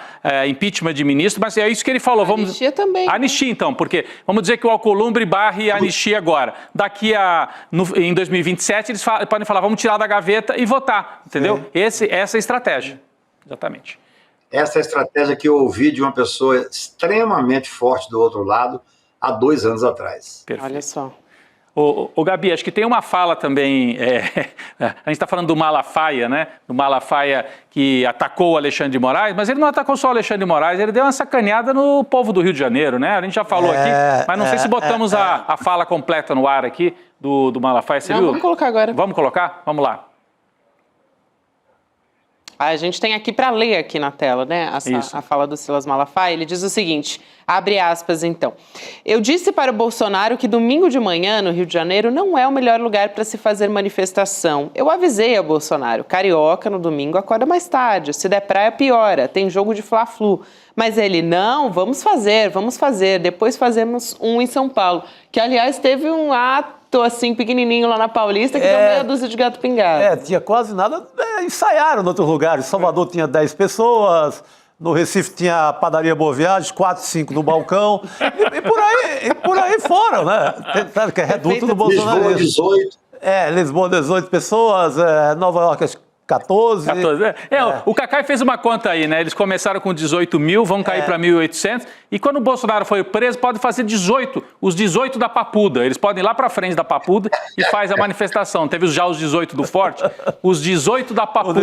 [SPEAKER 8] impeachment de ministro, mas é isso que ele falou.
[SPEAKER 5] Anistia também.
[SPEAKER 8] Anistia, então, porque vamos dizer que o Alcolumbre barre a anistia agora. Daqui em 2027, eles podem falar, vamos tirar da gaveta e votar, entendeu? Essa é a estratégia. Exatamente.
[SPEAKER 11] Essa é a estratégia que eu ouvi de uma pessoa extremamente forte do outro lado há 2 anos atrás.
[SPEAKER 5] Perfeito. Olha só.
[SPEAKER 8] Ô Gabi, acho que tem uma fala também, a gente está falando do Malafaia, né? Do Malafaia que atacou o Alexandre de Moraes, mas ele não atacou só o Alexandre de Moraes, ele deu uma sacaneada no povo do Rio de Janeiro, né? A gente já falou aqui, mas não sei se botamos a fala completa no ar aqui do Malafaia. Você viu?
[SPEAKER 5] Vamos colocar agora.
[SPEAKER 8] Vamos colocar? Vamos lá.
[SPEAKER 5] A gente tem aqui para ler aqui na tela, né, a fala do Silas Malafaia. Ele diz o seguinte, abre aspas então. Eu disse para o Bolsonaro que domingo de manhã no Rio de Janeiro não é o melhor lugar para se fazer manifestação. Eu avisei ao Bolsonaro, carioca no domingo acorda mais tarde, se der praia piora, tem jogo de Fla-Flu. Mas ele, não, vamos fazer, depois fazemos um em São Paulo. Que aliás teve um mato, assim, pequenininho lá na Paulista, que deu meia dúzia de gato pingado.
[SPEAKER 6] Tinha quase nada. Ensaiaram em outros lugares. Salvador tinha 10 pessoas, no Recife tinha a padaria Boa Viagem, 4, 5 no balcão, e por aí fora, né? Sabe que é reduto do Bolsonaro.
[SPEAKER 11] Lisboa, 18.
[SPEAKER 6] Lisboa, 18 pessoas, Nova York, 14.
[SPEAKER 8] O Cacai fez uma conta aí, né? Eles começaram com 18 mil, vão cair para 1.800. E quando o Bolsonaro foi preso, pode fazer 18. Os 18 da Papuda. Eles podem ir lá para frente da Papuda e faz a manifestação. Teve já os 18 do Forte, os 18 da Papuda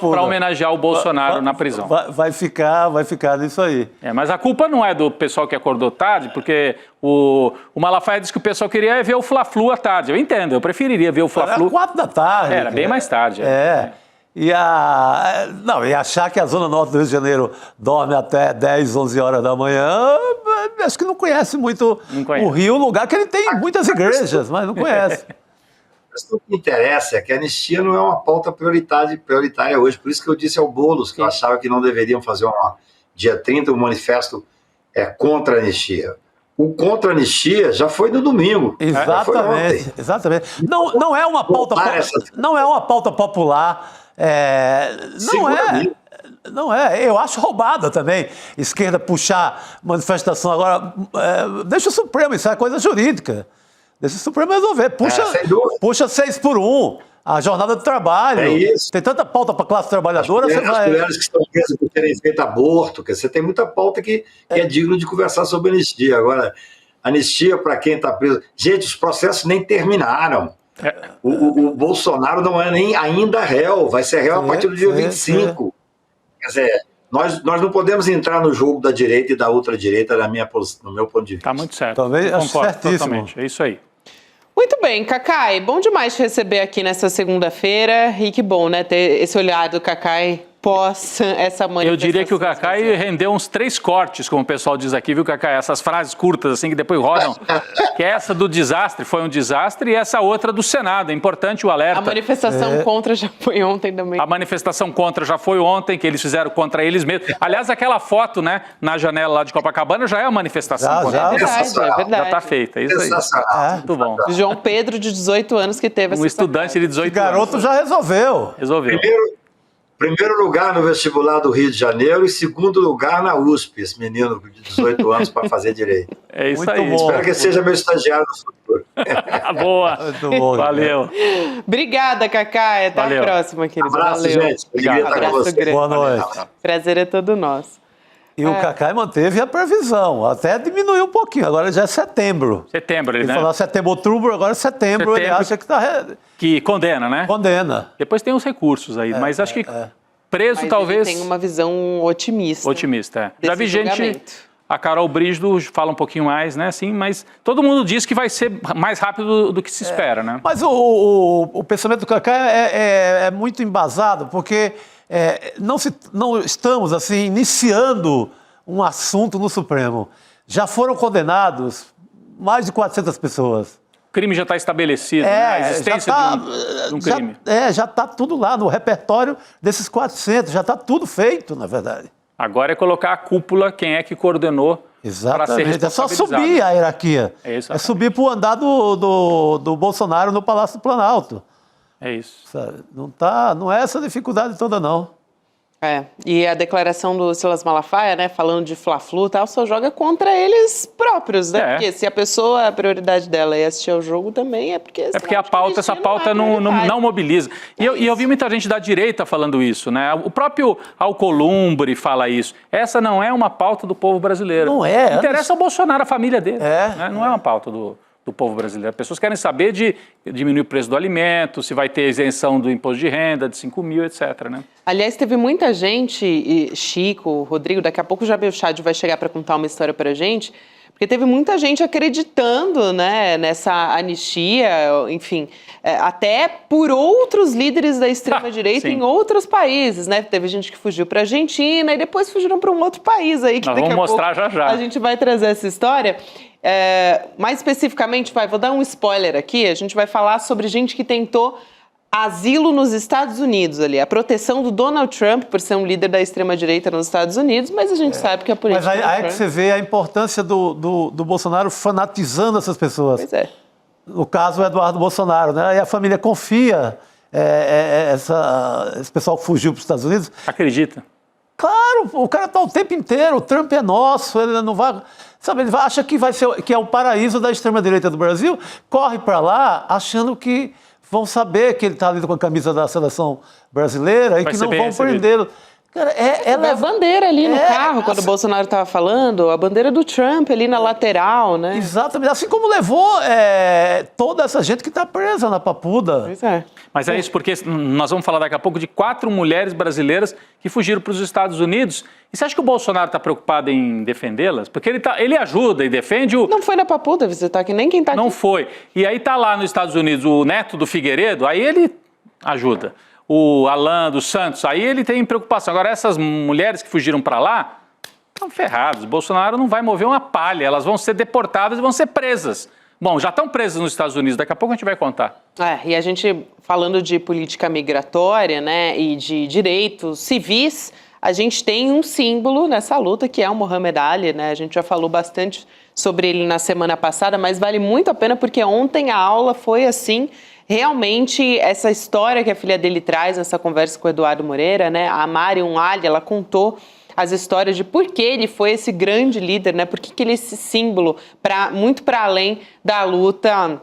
[SPEAKER 8] para homenagear o Bolsonaro na prisão.
[SPEAKER 6] Vai ficar nisso aí.
[SPEAKER 8] Mas a culpa não é do pessoal que acordou tarde, porque o Malafaia disse que o pessoal queria ver o Fla-Flu à tarde. Eu entendo, eu preferiria ver o Fla-Flu.
[SPEAKER 6] Era 4 da tarde.
[SPEAKER 8] Era bem mais tarde.
[SPEAKER 6] E achar que a Zona Norte do Rio de Janeiro dorme até 10, 11 horas da manhã, acho que não conhece muito o Rio, um lugar que ele tem muitas igrejas, mas não conhece.
[SPEAKER 11] O que interessa é que a anistia não é uma pauta prioritária hoje, por isso que eu disse ao Boulos que eu achava que não deveriam fazer dia 30 um manifesto contra a anistia. O contra a anistia já foi no domingo.
[SPEAKER 6] Exatamente. Não é uma pauta popular. Não é. Eu acho roubada também. Esquerda puxar manifestação agora. Deixa o Supremo, isso é coisa jurídica. Deixa o Supremo resolver. Puxa 6 por 1. A jornada de trabalho.
[SPEAKER 11] É isso.
[SPEAKER 6] Tem tanta pauta para a classe trabalhadora.
[SPEAKER 11] As mulheres que estão presas por terem feito aborto. Você tem muita pauta que é digno de conversar sobre anistia. Agora, anistia para quem está preso. Gente, os processos nem terminaram. O Bolsonaro não é nem ainda réu. Vai ser réu a partir do dia 25. Quer dizer, nós não podemos entrar no jogo da direita e da ultradireita no meu ponto de vista.
[SPEAKER 8] Está muito certo.
[SPEAKER 6] Talvez,
[SPEAKER 8] concordo
[SPEAKER 6] certíssimo.
[SPEAKER 8] Totalmente. É isso aí.
[SPEAKER 5] Muito bem, Cacai, bom demais te receber aqui nessa segunda-feira e que bom, né, ter esse olhar do Cacai pós essa manifestação.
[SPEAKER 8] Eu diria que o Cacai rendeu uns 3 cortes, como o pessoal diz aqui, viu, Cacai? Essas frases curtas, assim, que depois rodam. Que essa do desastre foi um desastre e essa outra do Senado. É importante o alerta.
[SPEAKER 5] A manifestação contra já foi ontem também.
[SPEAKER 8] A manifestação contra já foi ontem, que eles fizeram contra eles mesmos. Aliás, aquela foto, né, na janela lá de Copacabana já é a manifestação contra
[SPEAKER 5] eles. É verdade.
[SPEAKER 8] Já está feita, é isso aí. Muito bom.
[SPEAKER 5] João Pedro, de 18 anos, que teve essa
[SPEAKER 8] estudante de 18 anos.
[SPEAKER 6] O garoto já resolveu.
[SPEAKER 11] Primeiro lugar no vestibular do Rio de Janeiro e segundo lugar na USP, esse menino de 18 anos para fazer direito.
[SPEAKER 8] É isso
[SPEAKER 6] muito
[SPEAKER 8] aí.
[SPEAKER 6] Bom.
[SPEAKER 11] Espero que seja meu estagiário no futuro.
[SPEAKER 8] Boa.
[SPEAKER 6] Muito bom.
[SPEAKER 8] Valeu.
[SPEAKER 5] Obrigada, Cacai. Até a próxima, querido.
[SPEAKER 11] Abraço,
[SPEAKER 5] valeu.
[SPEAKER 11] gente. Obrigado.
[SPEAKER 5] Abraço grande.
[SPEAKER 6] Boa noite.
[SPEAKER 5] Prazer é todo nosso.
[SPEAKER 6] E o Cacai manteve a previsão, até diminuiu um pouquinho, agora já é setembro.
[SPEAKER 8] Ele
[SPEAKER 6] né? Falou setembro, outubro, agora setembro, ele acha que está...
[SPEAKER 8] Que condena, né?
[SPEAKER 6] Condena.
[SPEAKER 8] Depois tem os recursos aí, mas acho que preso talvez...
[SPEAKER 5] Ele tem uma visão otimista.
[SPEAKER 8] Otimista, Já vi gente... A Carol Brígido fala um pouquinho mais, né? Assim, mas todo mundo diz que vai ser mais rápido do que se espera, né?
[SPEAKER 6] Mas o pensamento do Cacai é muito embasado, porque não estamos assim iniciando um assunto no Supremo. Já foram condenados mais de 400 pessoas.
[SPEAKER 8] O crime já está estabelecido, né? A existência de um crime.
[SPEAKER 6] Já está tudo lá no repertório desses 400, já está tudo feito, na verdade.
[SPEAKER 8] Agora é colocar a cúpula, quem é que coordenou para ser responsabilizado. É só
[SPEAKER 6] subir a hierarquia. É subir para o andar do Bolsonaro no Palácio do Planalto.
[SPEAKER 8] É isso.
[SPEAKER 6] Não é essa dificuldade toda, não.
[SPEAKER 5] E a declaração do Silas Malafaia, né, falando de Fla-Flu e tal, só joga contra eles próprios, né? Porque se a prioridade dela é assistir ao jogo também, é porque...
[SPEAKER 8] porque essa pauta não mobiliza. E eu vi muita gente da direita falando isso, né? O próprio Alcolumbre fala isso. Essa não é uma pauta do povo brasileiro.
[SPEAKER 6] Não é.
[SPEAKER 8] Interessa ao Bolsonaro, a família dele. Né? Não é uma pauta do povo brasileiro. As pessoas querem saber de diminuir o preço do alimento, se vai ter isenção do imposto de renda, de 5 mil, etc. Né?
[SPEAKER 5] Aliás, teve muita gente, Chico, Rodrigo, daqui a pouco o Jabel Chad vai chegar para contar uma história para a gente, porque teve muita gente acreditando, né, nessa anistia, enfim, até por outros líderes da extrema-direita em outros países, né? Teve gente que fugiu para a Argentina e depois fugiram para um outro país aí, que
[SPEAKER 8] nós
[SPEAKER 5] daqui
[SPEAKER 8] vamos
[SPEAKER 5] a
[SPEAKER 8] mostrar
[SPEAKER 5] pouco
[SPEAKER 8] já.
[SPEAKER 5] A gente vai trazer essa história. Mais especificamente, vou dar um spoiler aqui, a gente vai falar sobre gente que tentou asilo nos Estados Unidos ali, a proteção do Donald Trump por ser um líder da extrema-direita nos Estados Unidos, mas a gente sabe que a política...
[SPEAKER 6] Mas aí é que você vê a importância do Bolsonaro fanatizando essas pessoas.
[SPEAKER 5] Pois é.
[SPEAKER 6] No caso, o Eduardo Bolsonaro, né? E a família confia, esse pessoal que fugiu para os Estados Unidos.
[SPEAKER 8] Acredita?
[SPEAKER 6] Claro, o cara está o tempo inteiro, o Trump é nosso, ele não vai... Sabe, ele acha que vai ser, que é o paraíso da extrema-direita do Brasil, corre para lá achando que vão saber que ele está ali com a camisa da seleção brasileira e que não vão prendê-lo. Cara,
[SPEAKER 5] a bandeira ali no carro, quando o Bolsonaro estava falando, a bandeira do Trump ali na lateral, né?
[SPEAKER 6] Exatamente, assim como levou toda essa gente que está presa na Papuda.
[SPEAKER 5] Pois é.
[SPEAKER 8] Mas é isso, porque nós vamos falar daqui a pouco de 4 mulheres brasileiras que fugiram para os Estados Unidos. E você acha que o Bolsonaro está preocupado em defendê-las? Porque ele ajuda e defende o...
[SPEAKER 5] Não foi na Papuda visitar aqui, nem quem está aqui.
[SPEAKER 8] Não foi. E aí está lá nos Estados Unidos o neto do Figueiredo, aí ele ajuda. O Alan dos Santos, aí ele tem preocupação. Agora, essas mulheres que fugiram para lá estão ferradas. O Bolsonaro não vai mover uma palha, elas vão ser deportadas e vão ser presas. Bom, já estão presas nos Estados Unidos, daqui a pouco a gente vai contar.
[SPEAKER 5] E a gente, falando de política migratória, né, e de direitos civis, a gente tem um símbolo nessa luta, que é o Muhammad Ali, né? A gente já falou bastante sobre ele na semana passada, mas vale muito a pena porque ontem a aula foi assim... Realmente, essa história que a filha dele traz nessa conversa com o Eduardo Moreira, né? A Mariam Ali, ela contou as histórias de por que ele foi esse grande líder, né? Por que ele é esse símbolo, muito para além da luta,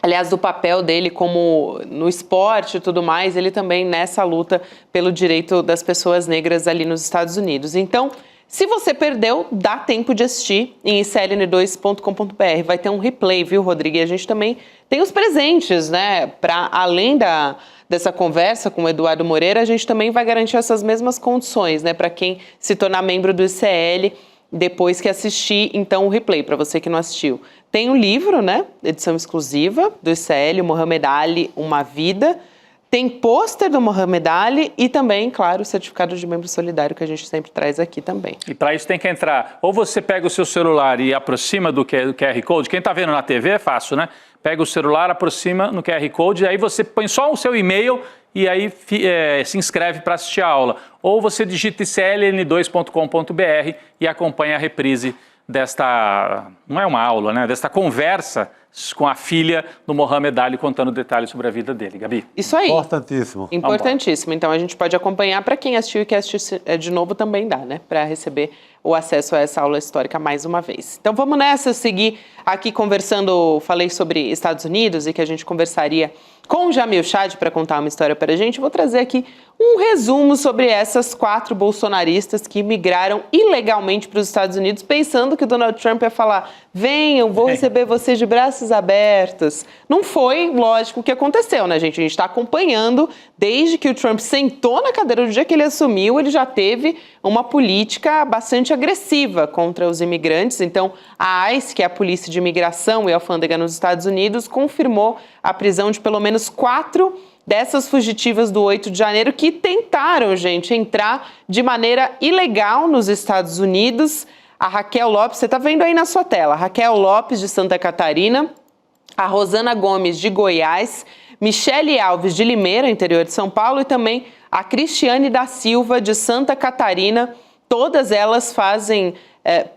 [SPEAKER 5] aliás, do papel dele como no esporte e tudo mais, ele também nessa luta pelo direito das pessoas negras ali nos Estados Unidos. Então, se você perdeu, dá tempo de assistir em icln2.com.br. Vai ter um replay, viu, Rodrigo? E a gente também tem os presentes, né? Para além dessa conversa com o Eduardo Moreira, a gente também vai garantir essas mesmas condições, né? Para quem se tornar membro do ICL depois que assistir, então, o replay, para você que não assistiu. Tem um livro, né? Edição exclusiva do ICL, o Muhammad Ali, Uma Vida. Tem pôster do Muhammad Ali e também, claro, o certificado de membro solidário que a gente sempre traz aqui também.
[SPEAKER 8] E para isso tem que entrar, ou você pega o seu celular e aproxima do QR Code, quem está vendo na TV é fácil, né? Pega o celular, aproxima no QR Code, aí você põe só o seu e-mail e aí se inscreve para assistir a aula. Ou você digita icln2.com.br e acompanha a reprise desta, não é uma aula, né? Desta conversa com a filha do Muhammad Ali contando detalhes sobre a vida dele. Gabi?
[SPEAKER 5] Isso aí.
[SPEAKER 6] Importantíssimo.
[SPEAKER 5] Importantíssimo. Então a gente pode acompanhar. Para quem assistiu e quer assistir de novo também dá, né? Para receber o acesso a essa aula histórica mais uma vez. Então vamos nessa, seguir aqui conversando, falei sobre Estados Unidos e que a gente conversaria com o Jamil Chad para contar uma história para a gente. Vou trazer aqui um resumo sobre essas 4 bolsonaristas que migraram ilegalmente para os Estados Unidos, pensando que o Donald Trump ia falar: venham, vou receber vocês de braços abertos. Não foi, lógico, o que aconteceu, né, gente? A gente está acompanhando, desde que o Trump sentou na cadeira do dia que ele assumiu, ele já teve uma política bastante agressiva contra os imigrantes. Então, a ICE, que é a Polícia de Imigração e Alfândega nos Estados Unidos, confirmou a prisão de pelo menos 4 dessas fugitivas do 8 de janeiro que tentaram, gente, entrar de maneira ilegal nos Estados Unidos. A Raquel Lopes, você está vendo aí na sua tela, a Raquel Lopes, de Santa Catarina, a Rosana Gomes, de Goiás, Michele Alves, de Limeira, interior de São Paulo, e também a Cristiane da Silva, de Santa Catarina. Todas elas fazem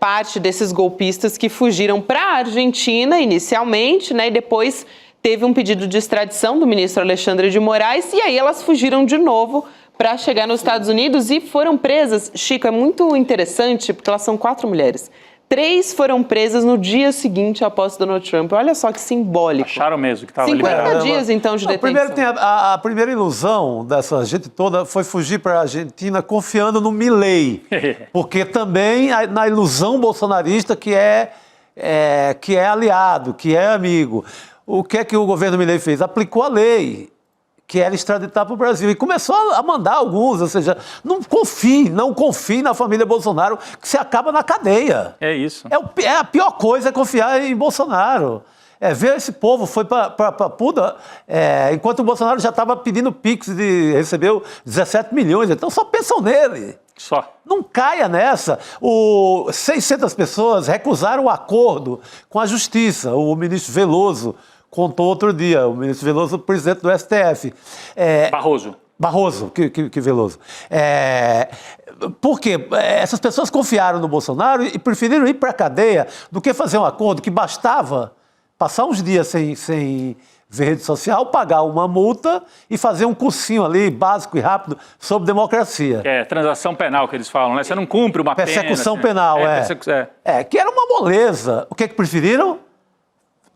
[SPEAKER 5] parte desses golpistas que fugiram para a Argentina inicialmente, né, e depois teve um pedido de extradição do ministro Alexandre de Moraes, e aí elas fugiram de novo para chegar nos Estados Unidos e foram presas. Chico, é muito interessante, porque elas são 4 mulheres. 3 foram presas no dia seguinte após Donald Trump. Olha só que simbólico.
[SPEAKER 8] Acharam mesmo que estava
[SPEAKER 5] 50 dias, então, de detenção.
[SPEAKER 6] Primeiro tem a primeira ilusão dessa gente toda foi fugir para a Argentina confiando no Milei. Porque também na ilusão bolsonarista que é aliado, que é amigo. O que é que o governo Milei fez? Aplicou a lei, que era extraditar para o Brasil. E começou a mandar alguns, ou seja, não confie na família Bolsonaro, que você acaba na cadeia.
[SPEAKER 8] É isso.
[SPEAKER 6] A pior coisa é confiar em Bolsonaro. Ver esse povo foi para Puda, enquanto o Bolsonaro já estava pedindo Pix e recebeu 17 milhões. Então só pensam nele.
[SPEAKER 8] Só.
[SPEAKER 6] Não caia nessa. 600 pessoas recusaram o acordo com a Justiça. O ministro Veloso contou outro dia, o ministro Veloso, presidente do STF. Barroso, que Veloso. Porque essas pessoas confiaram no Bolsonaro e preferiram ir para a cadeia do que fazer um acordo que bastava passar uns dias sem ver rede social, pagar uma multa e fazer um cursinho ali, básico e rápido, sobre democracia.
[SPEAKER 8] Transação penal que eles falam, né? Você não cumpre uma
[SPEAKER 6] persecução
[SPEAKER 8] pena.
[SPEAKER 6] Persecução penal, que era uma moleza. O que preferiram?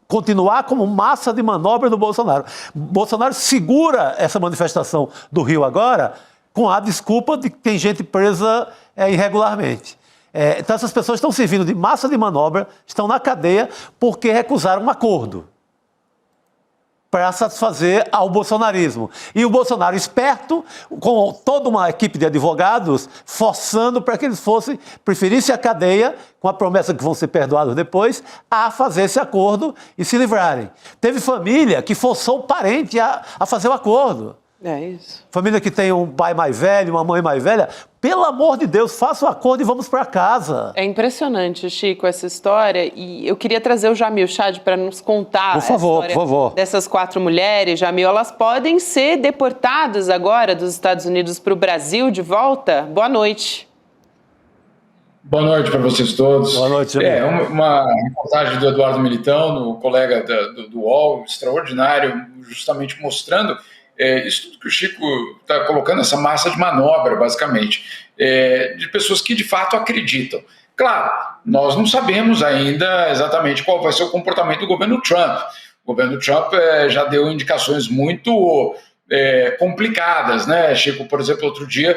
[SPEAKER 6] Continuar como massa de manobra do Bolsonaro. Bolsonaro segura essa manifestação do Rio agora com a desculpa de que tem gente presa irregularmente. Então essas pessoas estão servindo de massa de manobra, estão na cadeia porque recusaram um acordo para satisfazer ao bolsonarismo. E o Bolsonaro esperto, com toda uma equipe de advogados, forçando para que eles preferissem a cadeia, com a promessa que vão ser perdoados depois, a fazer esse acordo e se livrarem. Teve família que forçou o parente a fazer o acordo.
[SPEAKER 5] É isso.
[SPEAKER 6] Família que tem um pai mais velho, uma mãe mais velha, pelo amor de Deus, faça o acordo e vamos para casa.
[SPEAKER 5] É impressionante, Chico, essa história. E eu queria trazer o Jamil Chad para nos contar
[SPEAKER 6] por favor,
[SPEAKER 5] dessas 4 mulheres. Jamil, elas podem ser deportadas agora dos Estados Unidos para o Brasil de volta? Boa noite.
[SPEAKER 12] Boa noite para vocês todos.
[SPEAKER 6] Boa noite, Jamil.
[SPEAKER 12] Uma reportagem do Eduardo Militão, no colega do UOL, extraordinário, justamente mostrando isso tudo que o Chico está colocando, essa massa de manobra, basicamente, de pessoas que de fato acreditam. Claro, nós não sabemos ainda exatamente qual vai ser o comportamento do governo Trump. O governo Trump já deu indicações muito complicadas, né, Chico? Por exemplo, outro dia,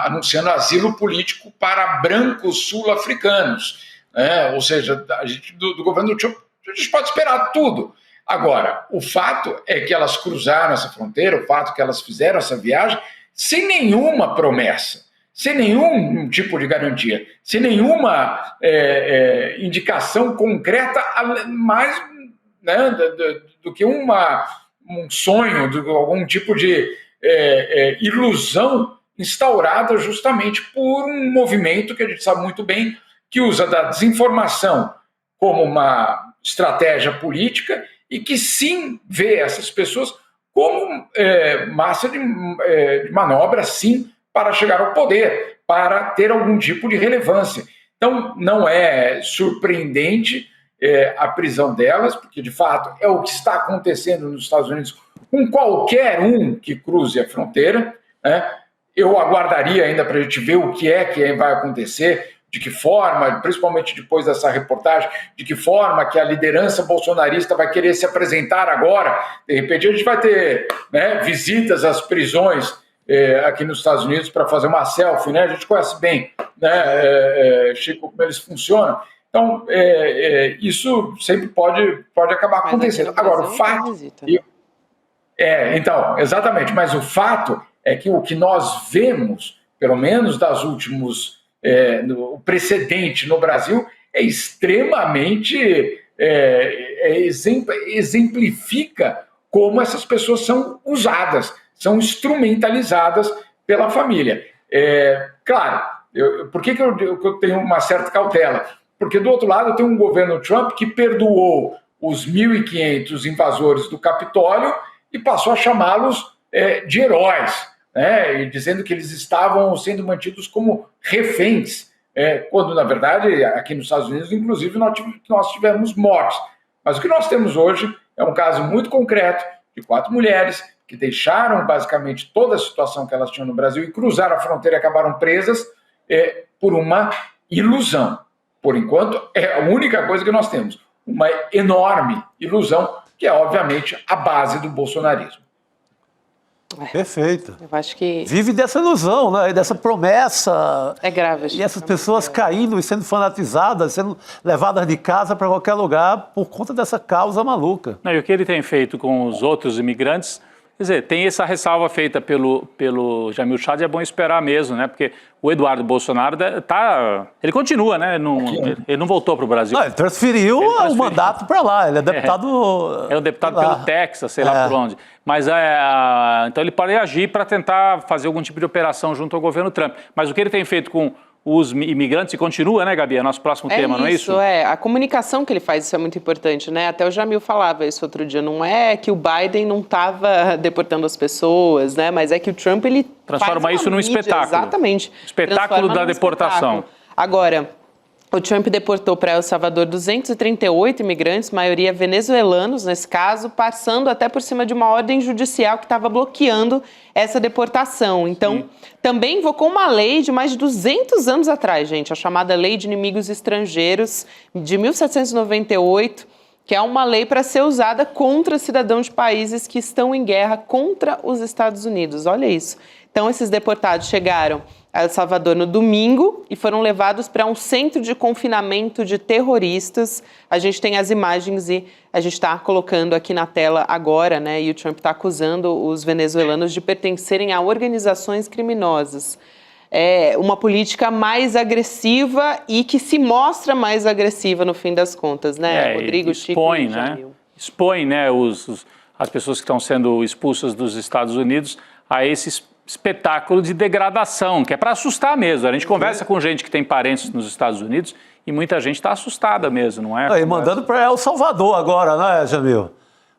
[SPEAKER 12] anunciando asilo político para brancos sul-africanos. Ou seja, do governo Trump, a gente pode esperar tudo. Agora, o fato é que elas cruzaram essa fronteira, o fato é que elas fizeram essa viagem sem nenhuma promessa, sem nenhum tipo de garantia, sem nenhuma indicação concreta, mais, né, do que um sonho, algum tipo de ilusão instaurada justamente por um movimento que a gente sabe muito bem que usa da desinformação como uma estratégia política e que sim vê essas pessoas como massa de manobra, sim, para chegar ao poder, para ter algum tipo de relevância. Então, não é surpreendente a prisão delas, porque, de fato, é o que está acontecendo nos Estados Unidos com qualquer um que cruze a fronteira, né? Eu aguardaria ainda para a gente ver o que vai acontecer, de que forma, principalmente depois dessa reportagem, de que forma que a liderança bolsonarista vai querer se apresentar agora. De repente a gente vai ter, né, visitas às prisões aqui nos Estados Unidos para fazer uma selfie, né? A gente conhece bem, né, Chico, como eles funcionam. Então, isso sempre pode acabar acontecendo. Agora, o fato... Então, exatamente, mas o fato é que o que nós vemos, pelo menos das últimos... o precedente no Brasil é extremamente exemplifica como essas pessoas são usadas, são instrumentalizadas pela família. Claro, por que eu tenho uma certa cautela? Porque do outro lado tem um governo Trump que perdoou os 1.500 invasores do Capitólio e passou a chamá-los de heróis, e dizendo que eles estavam sendo mantidos como reféns, quando, na verdade, aqui nos Estados Unidos, inclusive, nós tivemos mortes. Mas o que nós temos hoje é um caso muito concreto de 4 mulheres que deixaram, basicamente, toda a situação que elas tinham no Brasil e cruzaram a fronteira e acabaram presas por uma ilusão. Por enquanto, é a única coisa que nós temos. Uma enorme ilusão, que é, obviamente, a base do bolsonarismo.
[SPEAKER 6] Perfeito.
[SPEAKER 5] Eu acho que...
[SPEAKER 6] Vive dessa ilusão, né? Dessa promessa.
[SPEAKER 5] É grave.
[SPEAKER 6] E essas pessoas caindo e sendo fanatizadas, sendo levadas de casa para qualquer lugar por conta dessa causa maluca.
[SPEAKER 8] Não, e o que ele tem feito com os outros imigrantes, quer dizer, tem essa ressalva feita pelo Jamil Chad, é bom esperar mesmo, né? Porque o Eduardo Bolsonaro ele continua, né? Ele não voltou para o Brasil.
[SPEAKER 6] Não, ele transferiu o mandato para lá, ele é deputado...
[SPEAKER 8] É um deputado pelo Texas, sei lá por onde. Mas então ele pode agir para tentar fazer algum tipo de operação junto ao governo Trump. Mas o que ele tem feito com os imigrantes, e continua, né, Gabi? É nosso próximo tema, não é isso?
[SPEAKER 5] A comunicação que ele faz, isso é muito importante, né? Até o Jamil falava isso outro dia, não é que o Biden não estava deportando as pessoas, né? Mas é que o Trump, ele
[SPEAKER 8] transforma isso num espetáculo.
[SPEAKER 5] Exatamente.
[SPEAKER 8] Espetáculo da deportação.
[SPEAKER 5] Agora, O Trump deportou para El Salvador 238 imigrantes, maioria venezuelanos nesse caso, passando até por cima de uma ordem judicial que estava bloqueando essa deportação. Então, também invocou uma lei de mais de 200 anos atrás, gente, a chamada Lei de Inimigos Estrangeiros, de 1798, que é uma lei para ser usada contra cidadãos de países que estão em guerra contra os Estados Unidos. Olha isso. Então, esses deportados chegaram a El Salvador no domingo e foram levados para um centro de confinamento de terroristas. A gente tem as imagens e a gente está colocando aqui na tela agora, né? E o Trump está acusando os venezuelanos de pertencerem a organizações criminosas. É uma política mais agressiva e que se mostra mais agressiva no fim das contas, né, Rodrigo,
[SPEAKER 8] expõe,
[SPEAKER 5] Chico e
[SPEAKER 8] né? Expõe, né, as pessoas que estão sendo expulsas dos Estados Unidos a esse espetáculo de degradação, que é para assustar mesmo. A gente conversa com gente que tem parentes nos Estados Unidos e muita gente está assustada mesmo, não é?
[SPEAKER 6] E mandando para El Salvador agora, né, Jamil?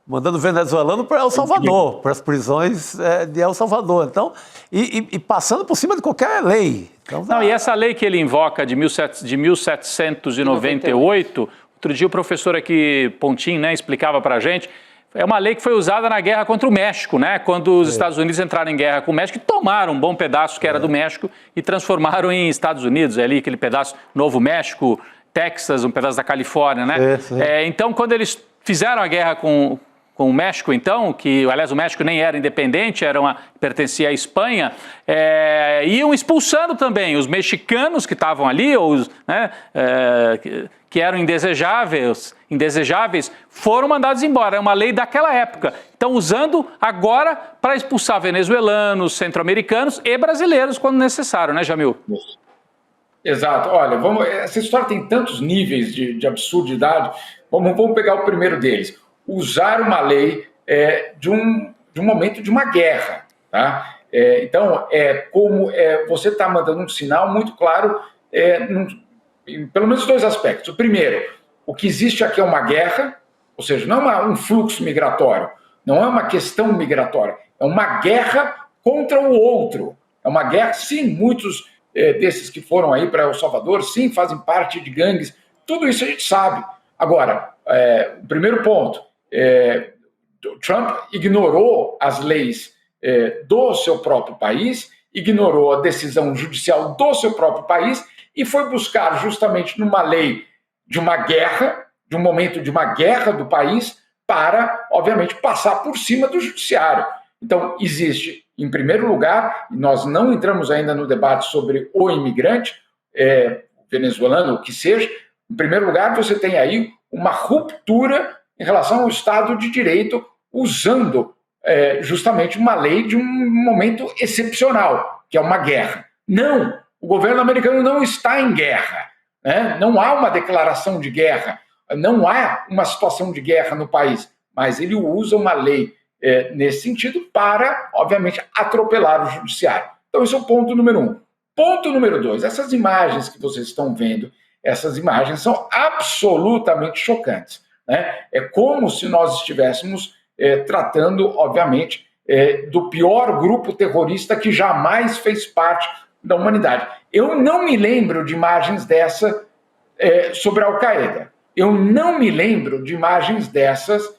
[SPEAKER 6] Mandando venezuelano para El Salvador, para as prisões de El Salvador. Então, e passando por cima de qualquer lei. Então,
[SPEAKER 8] não, e essa lei que ele invoca de 1798, outro dia o professor aqui, Pontin, né, explicava para a gente, é uma lei que foi usada na guerra contra o México, né? Quando os Estados Unidos entraram em guerra com o México e tomaram um bom pedaço que era do México e transformaram em Estados Unidos, ali aquele pedaço Novo México, Texas, um pedaço da Califórnia, né? Então, quando eles fizeram a guerra com o México, então, que, aliás, o México nem era independente, pertencia à Espanha, iam expulsando também os mexicanos que estavam ali, ou né, que eram indesejáveis, foram mandados embora. É uma lei daquela época. Estão usando agora para expulsar venezuelanos, centro-americanos e brasileiros quando necessário, né, Jamil?
[SPEAKER 12] Exato. Olha, essa história tem tantos níveis de absurdidade. Vamos pegar o primeiro deles. Usar uma lei de um momento de uma guerra. Tá? Então, você está mandando um sinal muito claro, em pelo menos dois aspectos. O primeiro, o que existe aqui é uma guerra, ou seja, não é um fluxo migratório, não é uma questão migratória, é uma guerra contra o outro. É uma guerra, sim, muitos desses que foram aí para El Salvador, sim, fazem parte de gangues, tudo isso a gente sabe. Agora, o primeiro ponto, Trump ignorou as leis do seu próprio país, ignorou a decisão judicial do seu próprio país e foi buscar justamente numa lei de uma guerra, de um momento de uma guerra do país, para, obviamente, passar por cima do judiciário. Então, existe, em primeiro lugar, e nós não entramos ainda no debate sobre o imigrante, venezuelano, o que seja, em primeiro lugar, você tem aí uma ruptura em relação ao Estado de Direito, usando justamente uma lei de um momento excepcional, que é uma guerra. Não, o governo americano não está em guerra, né? Não há uma declaração de guerra, não há uma situação de guerra no país, mas ele usa uma lei nesse sentido para, obviamente, atropelar o judiciário. Então, esse é o ponto número 1. Ponto número 2, essas imagens que vocês estão vendo, essas imagens são absolutamente chocantes. Né? É como se nós estivéssemos tratando, obviamente, do pior grupo terrorista que jamais fez parte da humanidade. Eu não me lembro de imagens dessa sobre a Al-Qaeda. Eu não me lembro de imagens dessas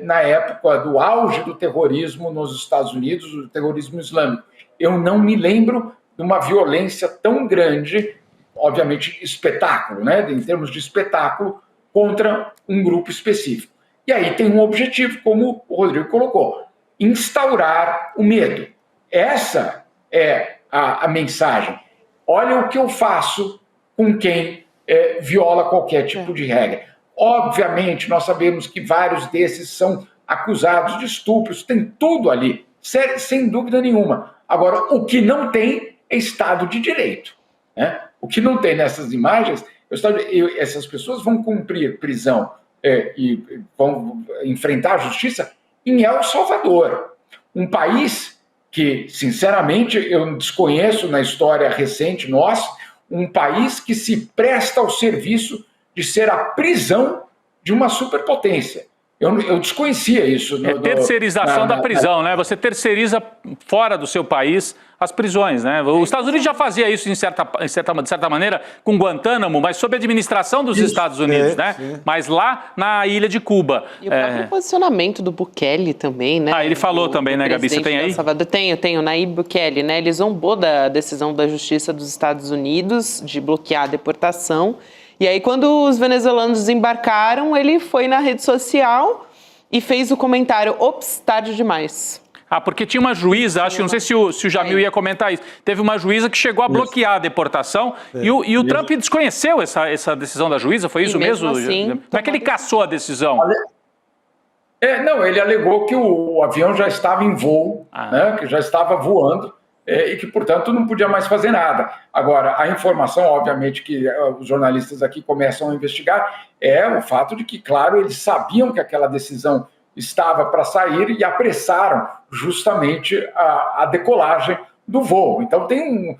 [SPEAKER 12] na época do auge do terrorismo nos Estados Unidos, do terrorismo islâmico. Eu não me lembro de uma violência tão grande, obviamente espetáculo, né? Em termos de espetáculo, contra um grupo específico. E aí tem um objetivo, como o Rodrigo colocou, instaurar o medo. Essa é a mensagem. Olha o que eu faço com quem viola qualquer tipo de regra. Obviamente, nós sabemos que vários desses são acusados de estupros, tem tudo ali, sem dúvida nenhuma. Agora, o que não tem é Estado de Direito. Né? O que não tem nessas imagens, essas pessoas vão cumprir prisão e vão enfrentar a justiça em El Salvador, um país que, sinceramente, eu desconheço na história recente nossa, um país que se presta ao serviço de ser a prisão de uma superpotência. Eu desconhecia isso.
[SPEAKER 8] Terceirização da prisão, né? Você terceiriza fora do seu país as prisões, né? Os Estados Unidos já fazia isso de certa maneira com Guantánamo, mas sob a administração dos Estados Unidos, né? Sim. Mas lá na ilha de Cuba.
[SPEAKER 5] E o próprio posicionamento do Bukele também, né?
[SPEAKER 8] Ele falou também, né, Gabi? Você tem aí?
[SPEAKER 5] Tenho. Nayib Bukele, né? Ele zombou da decisão da Justiça dos Estados Unidos de bloquear a deportação. E aí, quando os venezuelanos desembarcaram, ele foi na rede social e fez o comentário: ops, tarde demais.
[SPEAKER 8] Porque tinha uma juíza, não sei se o Jamil ia comentar isso, teve uma juíza que chegou a bloquear a deportação e o Trump desconheceu essa decisão da juíza, foi isso mesmo?
[SPEAKER 5] Assim,
[SPEAKER 8] como é que ele cassou a decisão?
[SPEAKER 12] Não, ele alegou que o avião já estava em voo, né, que já estava voando, e que, portanto, não podia mais fazer nada. Agora, a informação, obviamente, que os jornalistas aqui começam a investigar é o fato de que, claro, eles sabiam que aquela decisão estava para sair e apressaram justamente a decolagem do voo. Então, tem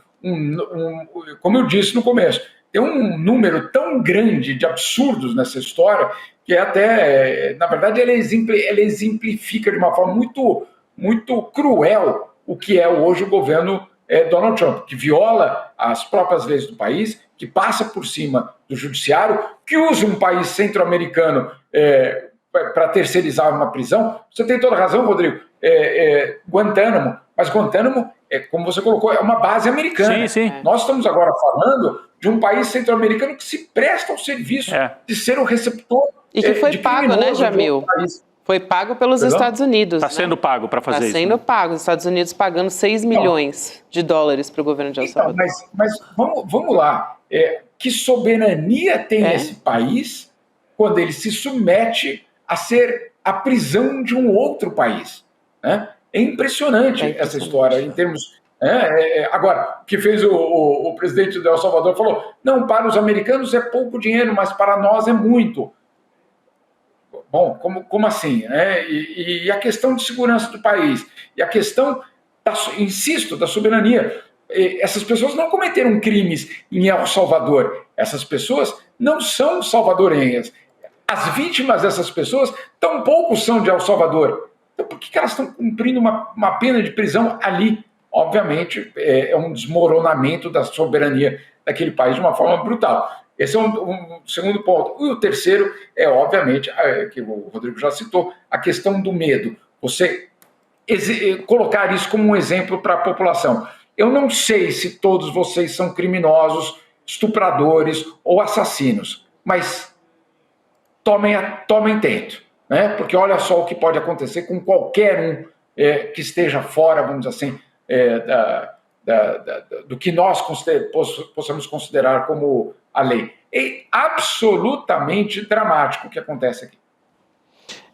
[SPEAKER 12] como eu disse no começo, tem um número tão grande de absurdos nessa história que até, na verdade, ele exemplifica de uma forma muito, muito cruel o que é hoje o governo Donald Trump, que viola as próprias leis do país, que passa por cima do judiciário, que usa um país centro-americano para terceirizar uma prisão. Você tem toda a razão, Rodrigo. Guantánamo, mas Guantánamo, como você colocou, é uma base americana.
[SPEAKER 8] Sim.
[SPEAKER 12] Nós estamos agora falando de um país centro-americano que se presta ao serviço de ser o receptor
[SPEAKER 5] e que foi pago, né, Jamil? Foi pago pelos Estados Unidos.
[SPEAKER 8] Está sendo pago para fazer isso.
[SPEAKER 5] Está sendo pago. Os Estados Unidos pagando 6 milhões de dólares para o governo de El Salvador.
[SPEAKER 12] Mas vamos lá. Que soberania tem esse país quando ele se submete a ser a prisão de um outro país? Né? É impressionante essa história em termos... Agora, o que fez o presidente de El Salvador falou, não, para os americanos é pouco dinheiro, mas para nós é muito. Bom, como assim? E a questão de segurança do país, e a questão, insisto, da soberania. Essas pessoas não cometeram crimes em El Salvador. Essas pessoas não são salvadorenhas. As vítimas dessas pessoas tampouco são de El Salvador. Então, por que elas estão cumprindo uma pena de prisão ali? Obviamente, é um desmoronamento da soberania daquele país de uma forma brutal. Esse é um segundo ponto. E o terceiro é, obviamente, que o Rodrigo já citou, a questão do medo. Você colocar isso como um exemplo para a população. Eu não sei se todos vocês são criminosos, estupradores ou assassinos, mas tomem tento, né? Porque olha só o que pode acontecer com qualquer um que esteja fora, vamos dizer assim, do que nós possamos considerar como a lei. É absolutamente dramático o que acontece aqui.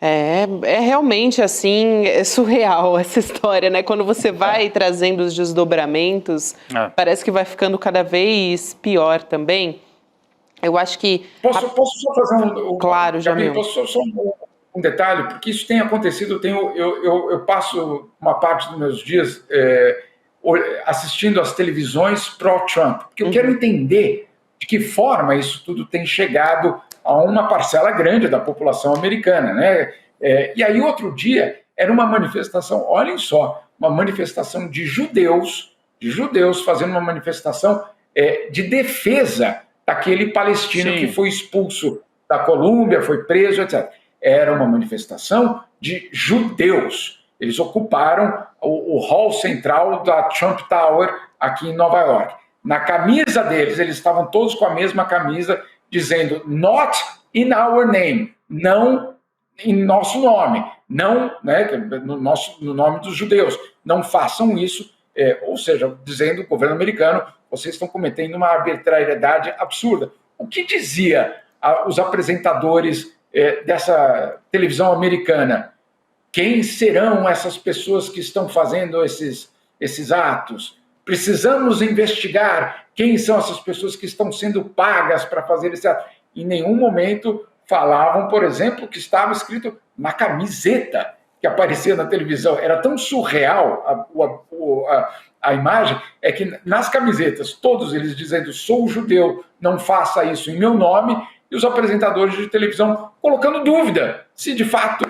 [SPEAKER 5] É realmente assim, é surreal essa história, né? Quando você vai trazendo os desdobramentos, parece que vai ficando cada vez pior também. Eu acho que...
[SPEAKER 12] Posso só fazer
[SPEAKER 5] Claro, Jamil.
[SPEAKER 12] Posso só um detalhe, porque isso tem acontecido, eu passo uma parte dos meus dias assistindo às televisões pró-Trump, porque eu quero entender de que forma isso tudo tem chegado a uma parcela grande da população americana, né? E aí, outro dia, era uma manifestação, olhem só, uma manifestação de judeus fazendo uma manifestação de defesa daquele palestino que foi expulso da Colômbia, foi preso, etc. Era uma manifestação de judeus. Eles ocuparam o hall central da Trump Tower aqui em Nova York. Na camisa deles, eles estavam todos com a mesma camisa, dizendo not in our name, não em nosso nome, não, né, no nome dos judeus, não façam isso, ou seja, dizendo o governo americano, vocês estão cometendo uma arbitrariedade absurda. O que dizia os apresentadores dessa televisão americana? Quem serão essas pessoas que estão fazendo esses atos? Precisamos investigar quem são essas pessoas que estão sendo pagas para fazer esse ato. Em nenhum momento falavam, por exemplo, que estava escrito na camiseta que aparecia na televisão. Era tão surreal a imagem, que nas camisetas, todos eles dizendo, sou judeu, não faça isso em meu nome, e os apresentadores de televisão colocando dúvida se de fato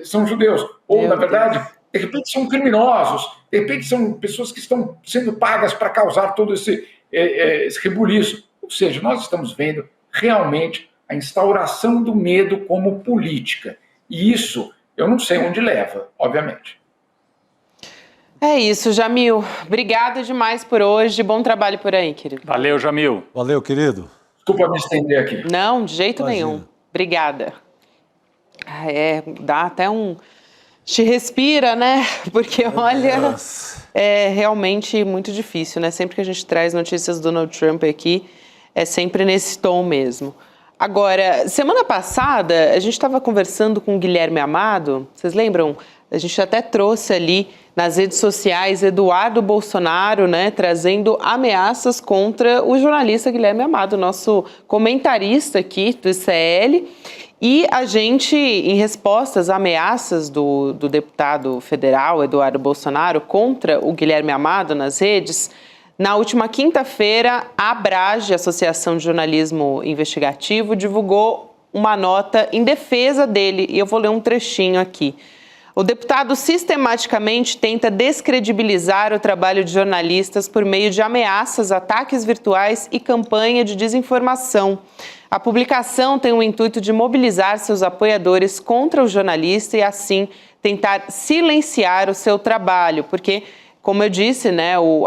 [SPEAKER 12] são judeus. Ou, na verdade, de repente são criminosos, de repente são pessoas que estão sendo pagas para causar todo esse rebuliço. Ou seja, nós estamos vendo realmente a instauração do medo como política. E isso eu não sei onde leva, obviamente.
[SPEAKER 5] É isso, Jamil. Obrigada demais por hoje. Bom trabalho por aí, querido.
[SPEAKER 8] Valeu, Jamil.
[SPEAKER 6] Valeu, querido.
[SPEAKER 12] Desculpa me estender aqui.
[SPEAKER 5] Não, de jeito nenhum. Obrigada. Dá até um... Te respira, né? Porque, olha, é realmente muito difícil, né? Sempre que a gente traz notícias do Donald Trump aqui, é sempre nesse tom mesmo. Agora, semana passada, a gente estava conversando com o Guilherme Amado, vocês lembram? A gente até trouxe ali nas redes sociais Eduardo Bolsonaro, né, trazendo ameaças contra o jornalista Guilherme Amado, nosso comentarista aqui do ICL. E a gente, em resposta às ameaças do deputado federal Eduardo Bolsonaro contra o Guilherme Amado nas redes, na última quinta-feira, a ABRAGE, Associação de Jornalismo Investigativo, divulgou uma nota em defesa dele, e eu vou ler um trechinho aqui. O deputado sistematicamente tenta descredibilizar o trabalho de jornalistas por meio de ameaças, ataques virtuais e campanha de desinformação. A publicação tem o intuito de mobilizar seus apoiadores contra o jornalista e, assim, tentar silenciar o seu trabalho, porque, como eu disse, né, o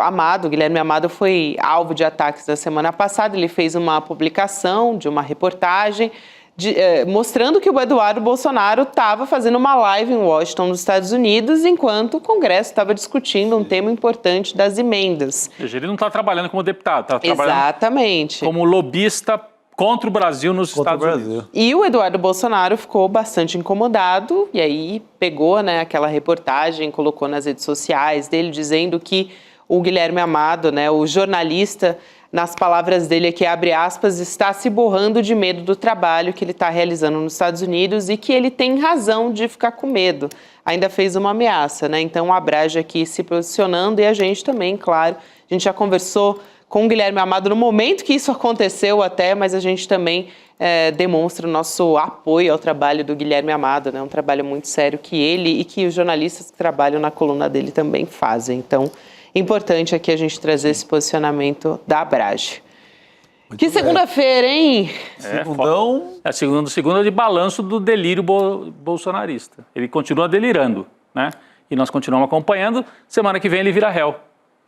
[SPEAKER 5] Guilherme Amado foi alvo de ataques na semana passada. Ele fez uma publicação de uma reportagem mostrando que o Eduardo Bolsonaro estava fazendo uma live em Washington, nos Estados Unidos, enquanto o Congresso estava discutindo um tema importante das emendas.
[SPEAKER 8] Ele não está trabalhando como deputado, está trabalhando
[SPEAKER 5] exatamente
[SPEAKER 8] como lobista contra o Brasil nos Estados Unidos.
[SPEAKER 5] E o Eduardo Bolsonaro ficou bastante incomodado e aí pegou, né, aquela reportagem, colocou nas redes sociais dele, dizendo que o Guilherme Amado, né, o jornalista, nas palavras dele aqui, abre aspas, está se borrando de medo do trabalho que ele está realizando nos Estados Unidos e que ele tem razão de ficar com medo. Ainda fez uma ameaça, né? Então, a ABRAGE aqui se posicionando e a gente também, claro. A gente já conversou com o Guilherme Amado no momento que isso aconteceu até, mas a gente também demonstra o nosso apoio ao trabalho do Guilherme Amado, né? Um trabalho muito sério que ele e que os jornalistas que trabalham na coluna dele também fazem. Então, importante aqui a gente trazer esse posicionamento da ABRAGE. Que segunda-feira, hein?
[SPEAKER 8] Segunda de balanço do delírio bolsonarista. Ele continua delirando, né? E nós continuamos acompanhando. Semana que vem ele vira réu,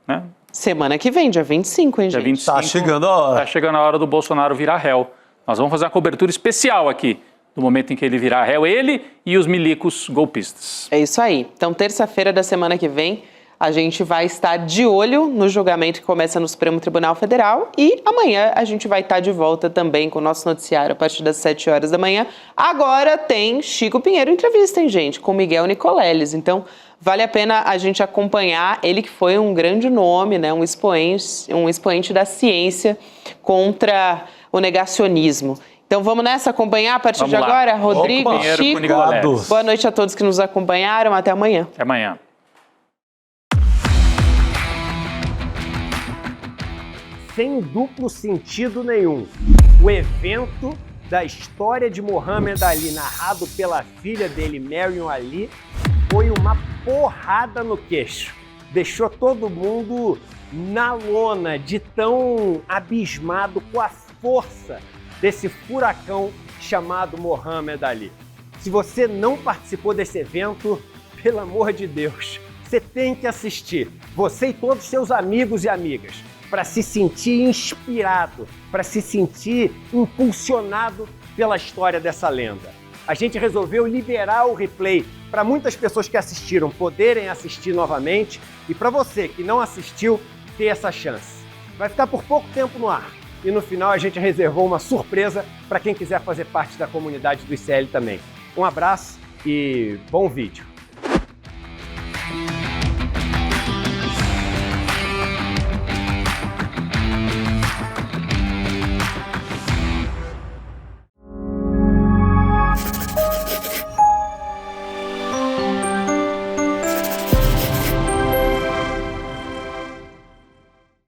[SPEAKER 8] né?
[SPEAKER 5] Semana que vem, dia 25, hein, gente?
[SPEAKER 8] Dia 25, tá chegando a hora. Tá chegando a hora do Bolsonaro virar réu. Nós vamos fazer uma cobertura especial aqui, no momento em que ele virar réu, ele e os milicos golpistas.
[SPEAKER 5] É isso aí. Então, terça-feira da semana que vem, a gente vai estar de olho no julgamento que começa no Supremo Tribunal Federal e amanhã a gente vai estar de volta também com o nosso noticiário a partir das 7 horas da manhã. Agora tem Chico Pinheiro entrevista, hein, gente, com Miguel Nicoleles. Então, vale a pena a gente acompanhar ele, que foi um grande nome, né, um expoente da ciência contra o negacionismo. Então vamos nessa acompanhar a partir de agora. Rodrigo, Chico, boa noite a todos que nos acompanharam. Até amanhã.
[SPEAKER 8] Até amanhã.
[SPEAKER 13] Sem duplo sentido nenhum. O evento da história de Muhammad Ali, narrado pela filha dele, Mariam Ali, foi uma porrada no queixo. Deixou todo mundo na lona, de tão abismado com a força desse furacão chamado Muhammad Ali. Se você não participou desse evento, pelo amor de Deus, você tem que assistir. Você e todos os seus amigos e amigas, para se sentir inspirado, para se sentir impulsionado pela história dessa lenda. A gente resolveu liberar o replay para muitas pessoas que assistiram poderem assistir novamente e para você que não assistiu ter essa chance. Vai ficar por pouco tempo no ar e no final a gente reservou uma surpresa para quem quiser fazer parte da comunidade do ICL também. Um abraço e bom vídeo.